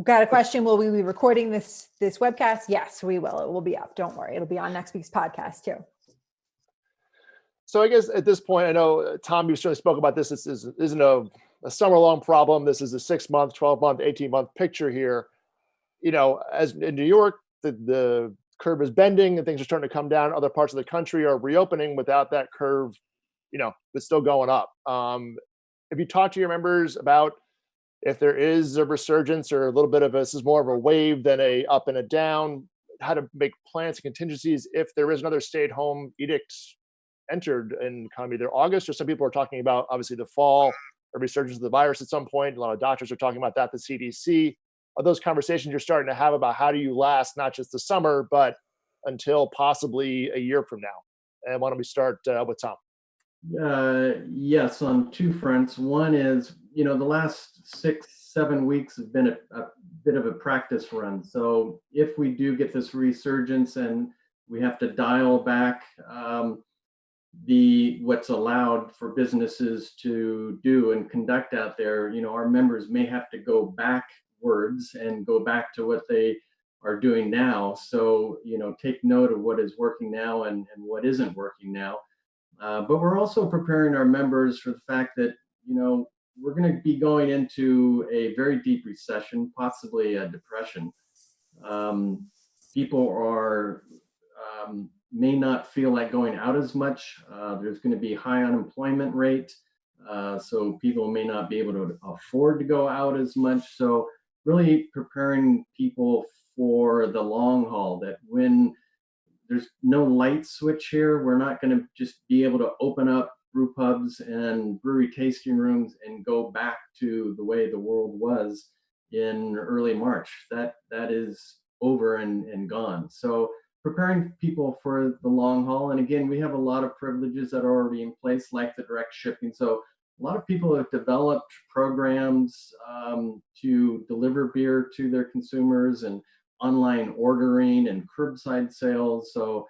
got a question. Will we be recording this webcast? Yes, we will. It will be up. Don't worry. It'll be on next week's podcast too. So I guess at this point, I know Tom, you certainly spoke about this. This isn't a summer-long problem. This is a 6-month, 12-month, 18-month picture here. As in New York, the curve is bending and things are starting to come down. Other parts of the country are reopening without that curve, it's still going up. If you talk to your members about if there is a resurgence or a little bit of this is more of a wave than a up and a down, how to make plans and contingencies if there is another stay-at-home edict entered in kind of either August, or some people are talking about obviously the fall, a resurgence of the virus at some point. A lot of doctors are talking about that, the CDC. Are those conversations you're starting to have about how do you last not just the summer, but until possibly a year from now? And why don't we start with Tom? Yes, on two fronts. One is, the last 6-7 weeks have been a bit of a practice run. So if we do get this resurgence and we have to dial back what's allowed for businesses to do and conduct out there, our members may have to go backwards and go back to what they are doing now. So, take note of what is working now and what isn't working now. But we're also preparing our members for the fact that, we're going to be going into a very deep recession, possibly a depression. People are may not feel like going out as much. There's going to be high unemployment rate, so people may not be able to afford to go out as much. So really preparing people for the long haul, that when there's no light switch here, we're not going to just be able to open up brew pubs and brewery tasting rooms and go back to the way the world was in early March. That is over and gone. So preparing people for the long haul. And again, we have a lot of privileges that are already in place, like the direct shipping. So a lot of people have developed programs to deliver beer to their consumers, and online ordering and curbside sales. So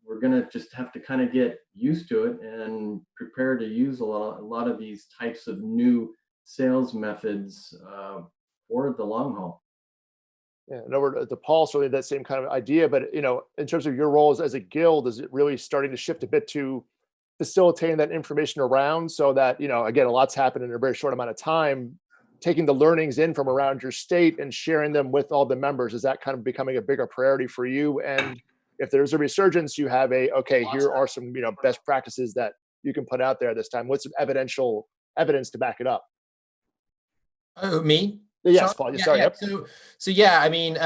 we're going to just have to kind of get used to it and prepare to use a lot of these types of new sales methods for the long haul. Yeah, and over to Paul, certainly that same kind of idea, but in terms of your roles as a guild, is it really starting to shift a bit to facilitating that information around, so that, again, a lot's happened in a very short amount of time, taking the learnings in from around your state and sharing them with all the members? Is that kind of becoming a bigger priority for you? And if there's a resurgence, you have here are some, best practices that you can put out there this time. What's some evidence to back it up? Oh, me? Yes, Sean? Paul. Yeah, Sorry. yeah. Yep. So yeah, I mean,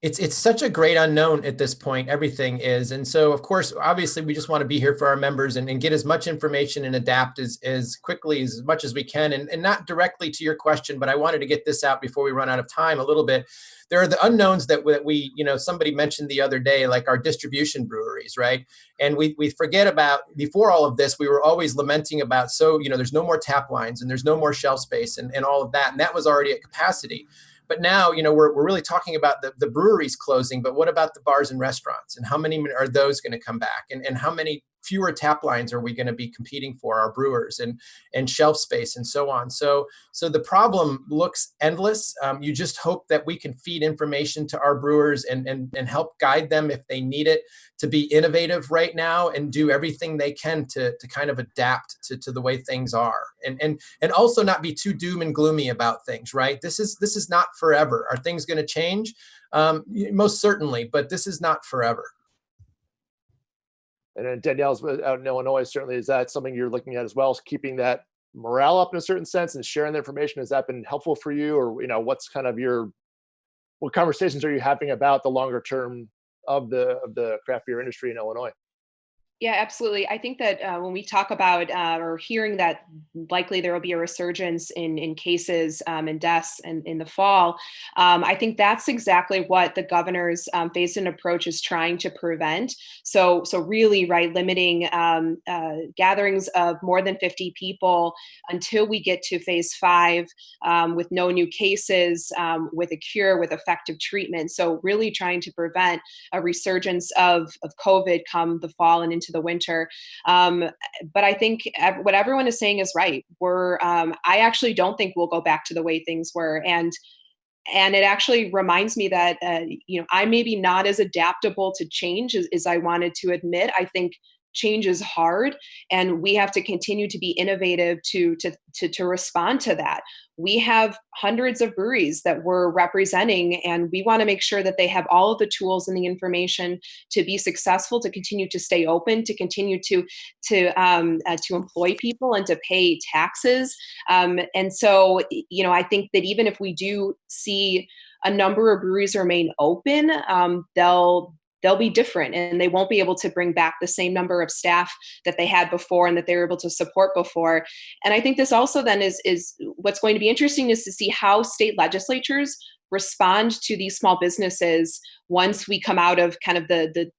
it's such a great unknown at this point, everything is. And so, of course, obviously, we just want to be here for our members and get as much information and adapt as quickly, as much as we can. And not directly to your question, but I wanted to get this out before we run out of time a little bit. There are the unknowns that we, somebody mentioned the other day, like our distribution breweries, right? And we forget about, before all of this, we were always lamenting about, there's no more tap lines and there's no more shelf space and all of that. And that was already at capacity. But now, we're really talking about the breweries closing, but what about the bars and restaurants? And how many are those going to come back? And how many fewer tap lines are we going to be competing for our brewers, and shelf space and so on. So the problem looks endless. You just hope that we can feed information to our brewers and help guide them if they need it, to be innovative right now and do everything they can to kind of adapt to the way things are, and also not be too doom and gloomy about things, right? This is not forever. Are things going to change? Most certainly, but this is not forever. And then Danielle's out in Illinois. Certainly, is that something you're looking at as well? Is keeping that morale up in a certain sense and sharing the information? Has that been helpful for you, or what's kind of what conversations are you having about the longer term of the craft beer industry in Illinois? Yeah, absolutely. I think that when we talk about or hearing that likely there will be a resurgence in cases and deaths in the fall, I think that's exactly what the governor's phased-in approach is trying to prevent. So really, right, limiting gatherings of more than 50 people until we get to phase 5 with no new cases, with a cure, with effective treatment. So really trying to prevent a resurgence of COVID come the fall and into the winter. But I think what everyone is saying is right. I actually don't think we'll go back to the way things were. And it actually reminds me that, I may be not as adaptable to change as I wanted to admit. I think change is hard, and we have to continue to be innovative to respond to that. We have hundreds of breweries that we're representing, and we want to make sure that they have all of the tools and the information to be successful, to continue to stay open, to continue to employ people and to pay taxes. And so, I think that even if we do see a number of breweries remain open, they'll be different, and they won't be able to bring back the same number of staff that they had before and that they were able to support before. And I think this also then is what's going to be interesting is to see how state legislatures respond to these small businesses once we come out of kind of the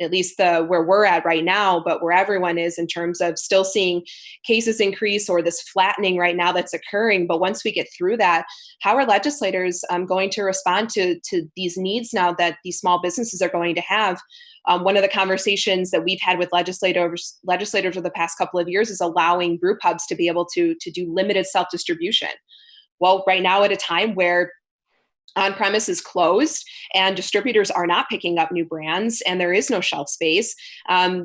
at least where we're at right now, but where everyone is in terms of still seeing cases increase or this flattening right now that's occurring. But once we get through that, how are legislators going to respond to these needs now that these small businesses are going to have? One of the conversations that we've had with legislators over the past couple of years is allowing brew pubs to be able to do limited self-distribution. Well, right now at a time where on-premise is closed and distributors are not picking up new brands and there is no shelf space,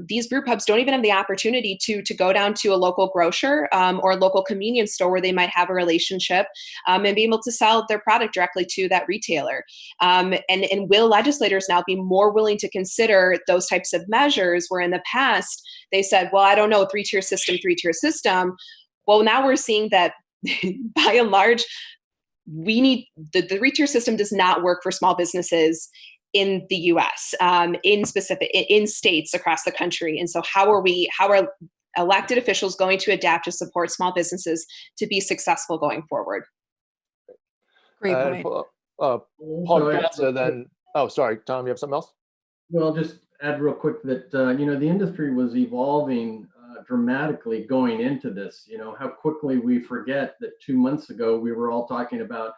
these brew pubs don't even have the opportunity to go down to a local grocer or a local convenience store where they might have a relationship and be able to sell their product directly to that retailer. And will legislators now be more willing to consider those types of measures where in the past they said, well, I don't know, three-tier system. Well, now we're seeing that by and large, we need the three-tier system does not work for small businesses in the U.S. In states across the country. And so how are elected officials going to adapt to support small businesses to be successful going forward? Great point. Paul Gatza, then. Oh, sorry, Tom, you have something else? Well, just add real quick that the industry was evolving dramatically going into this. How quickly we forget that 2 months ago we were all talking about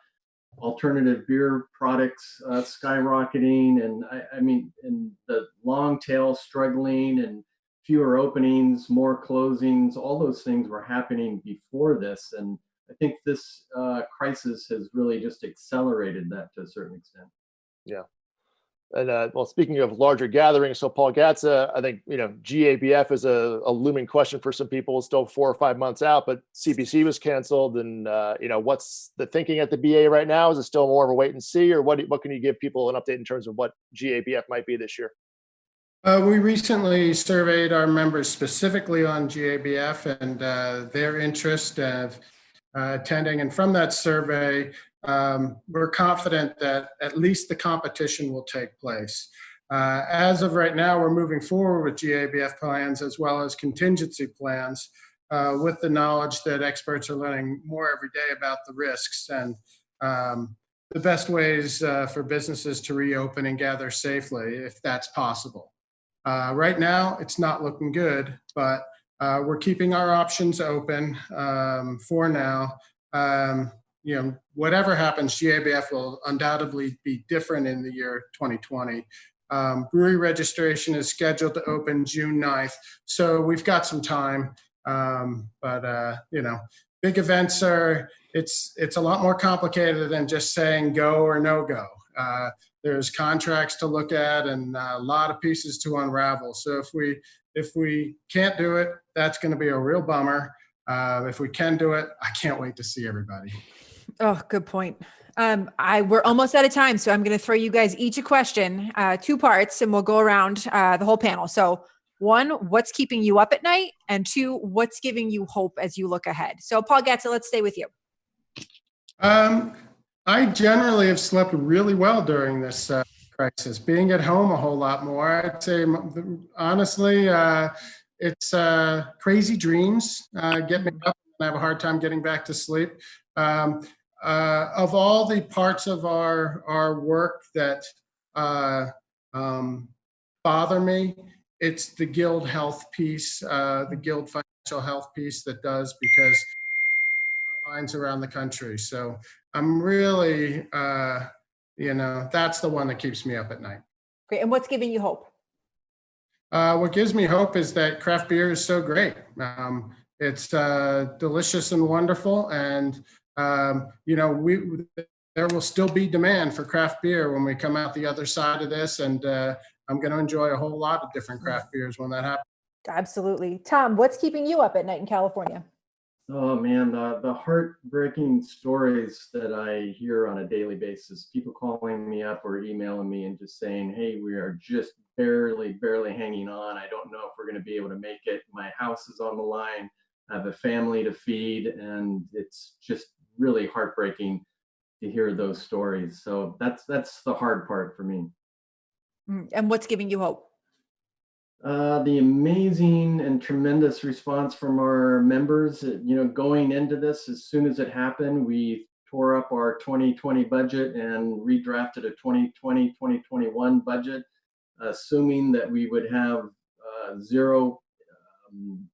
alternative beer products skyrocketing, and and the long tail struggling, and fewer openings, more closings. All those things were happening before this, and I think this crisis has really just accelerated that to a certain extent. Yeah. And well, speaking of larger gatherings, so Paul Gatza, I think GABF is a looming question for some people. It's still 4 or 5 months out, but CBC was canceled, and what's the thinking at the BA right now? Is it still more of a wait and see, or what can you give people an update in terms of what GABF might be this year? We recently surveyed our members specifically on GABF and their interest of attending, and from that survey, we're confident that at least the competition will take place. As of right now, we're moving forward with GABF plans as well as contingency plans with the knowledge that experts are learning more every day about the risks and the best ways for businesses to reopen and gather safely if that's possible. Right now, it's not looking good, but we're keeping our options open for now. Whatever happens, GABF will undoubtedly be different in the year 2020. Brewery registration is scheduled to open June 9th. So we've got some time. Big events it's a lot more complicated than just saying go or no go. There's contracts to look at and a lot of pieces to unravel. So if we can't do it, that's going to be a real bummer. If we can do it, I can't wait to see everybody. Oh, good point. We're almost out of time, so I'm going to throw you guys each a question, 2 parts, and we'll go around the whole panel. So 1, what's keeping you up at night? And 2, what's giving you hope as you look ahead? So Paul Gatza, let's stay with you. I generally have slept really well during this crisis, being at home a whole lot more. I'd say, honestly, it's crazy dreams get me up and I have a hard time getting back to sleep. Of all the parts of our work that bother me, it's the guild health piece, the guild financial health piece that does, because lines around the country. So I'm really, that's the one that keeps me up at night. Great. And what's giving you hope? What gives me hope is that craft beer is so great. It's delicious and wonderful. And, there will still be demand for craft beer when we come out the other side of this. And I'm going to enjoy a whole lot of different craft beers when that happens. Absolutely. Tom, what's keeping you up at night in California? Oh man, the heartbreaking stories that I hear on a daily basis, people calling me up or emailing me and just saying, hey, we are just barely hanging on. I don't know if we're going to be able to make it. My house is on the line. I have a family to feed, and it's just really heartbreaking to hear those stories. So that's the hard part for me. And what's giving you hope? The amazing and tremendous response from our members. Going into this, as soon as it happened, we tore up our 2020 budget and redrafted a 2020-2021 budget, assuming that we would have 0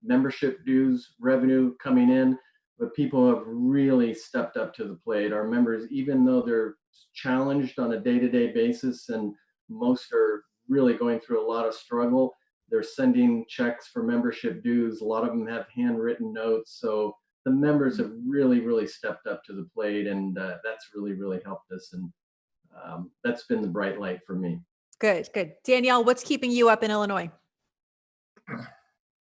membership dues revenue coming in. But people have really stepped up to the plate. Our members, even though they're challenged on a day-to-day basis, and most are really going through a lot of struggle, they're sending checks for membership dues. A lot of them have handwritten notes. So the members have really stepped up to the plate, and that's really helped us. And that's been the bright light for me. Good. Danielle, what's keeping you up in Illinois?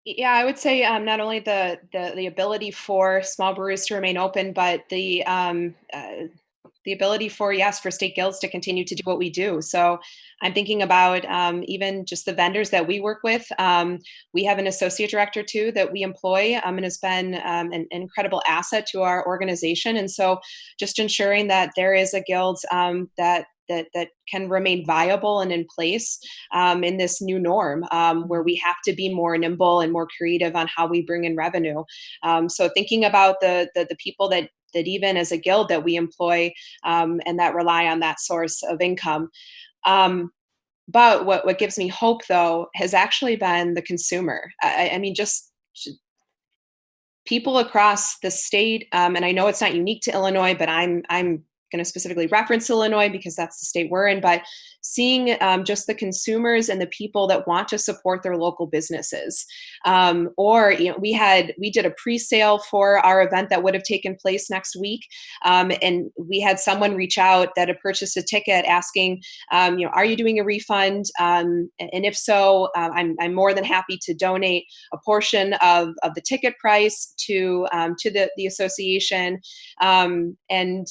Yeah, I would say not only the ability for small breweries to remain open, but the ability for state guilds to continue to do what we do. So I'm thinking about even just the vendors that we work with. We have an associate director too that we employ, and has been an incredible asset to our organization. And so just ensuring that there is a guild that can remain viable and in place in this new norm, where we have to be more nimble and more creative on how we bring in revenue. So thinking about the people that even as a guild that we employ and that rely on that source of income. But what gives me hope, though, has actually been the consumer. I mean, just people across the state, and I know it's not unique to Illinois, but I'm going to specifically reference Illinois because that's the state we're in, but seeing just the consumers and the people that want to support their local businesses. We did a pre-sale for our event that would have taken place next week. And we had someone reach out that had purchased a ticket asking, are you doing a refund? And if so, I'm more than happy to donate a portion of the ticket price to the association. And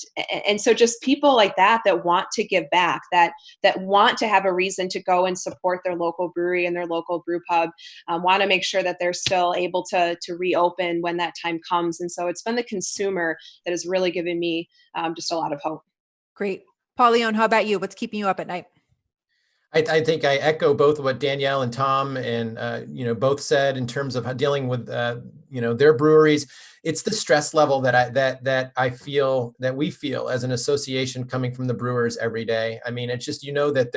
so just people like that want to give back, that want to have a reason to go and support their local brewery and their local brew pub, want to make sure that they're still able to reopen when that time comes. And so it's been the consumer that has really given me just a lot of hope. Great. Paul, Leone, how about you? What's keeping you up at night? I think I echo both what Danielle and Tom and both said in terms of dealing with their breweries. It's the stress level that I feel, that we feel as an association coming from the brewers every day. I mean, it's just, that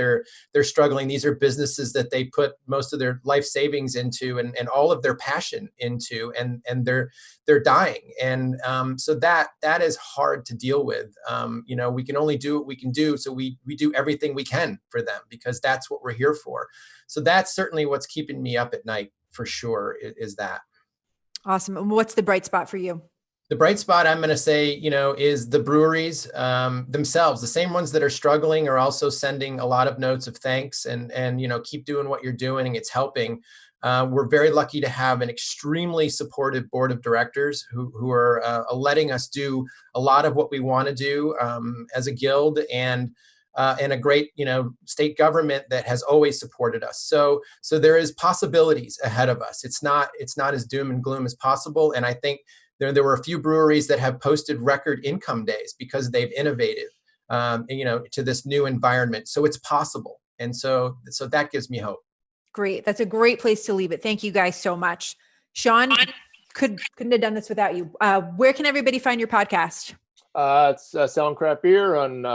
they're struggling. These are businesses that they put most of their life savings into and all of their passion into, and they're dying. And so that is hard to deal with. We can only do what we can do. So we do everything we can for them, because that's what we're here for. So that's certainly what's keeping me up at night, for sure, is that. Awesome. And what's the bright spot for you? The bright spot, I'm going to say, is the breweries themselves. The same ones that are struggling are also sending a lot of notes of thanks and keep doing what you're doing. It's helping. We're very lucky to have an extremely supportive board of directors who are letting us do a lot of what we want to do as a guild, and a great, state government that has always supported us. So there is possibilities ahead of us. It's not as doom and gloom as possible. And I think there were a few breweries that have posted record income days because they've innovated, to this new environment. So it's possible. And so that gives me hope. Great. That's a great place to leave it. Thank you guys so much. Sean, couldn't have done this without you. Where can everybody find your podcast? It's Selling Craft Beer on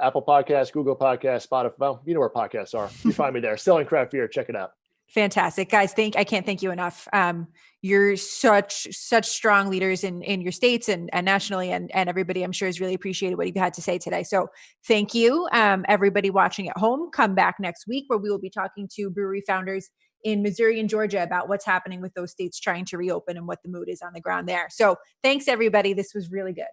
Apple Podcasts, Google Podcasts, Spotify. Well, you know where podcasts are. You find me there. Selling Craft Beer. Check it out. Fantastic, guys. I can't thank you enough. You're such strong leaders in your states and nationally, and everybody, I'm sure, has really appreciated what you've had to say today. So thank you. Everybody watching at home, come back next week where we will be talking to brewery founders in Missouri and Georgia about what's happening with those states trying to reopen and what the mood is on the ground there. So thanks, everybody. This was really good.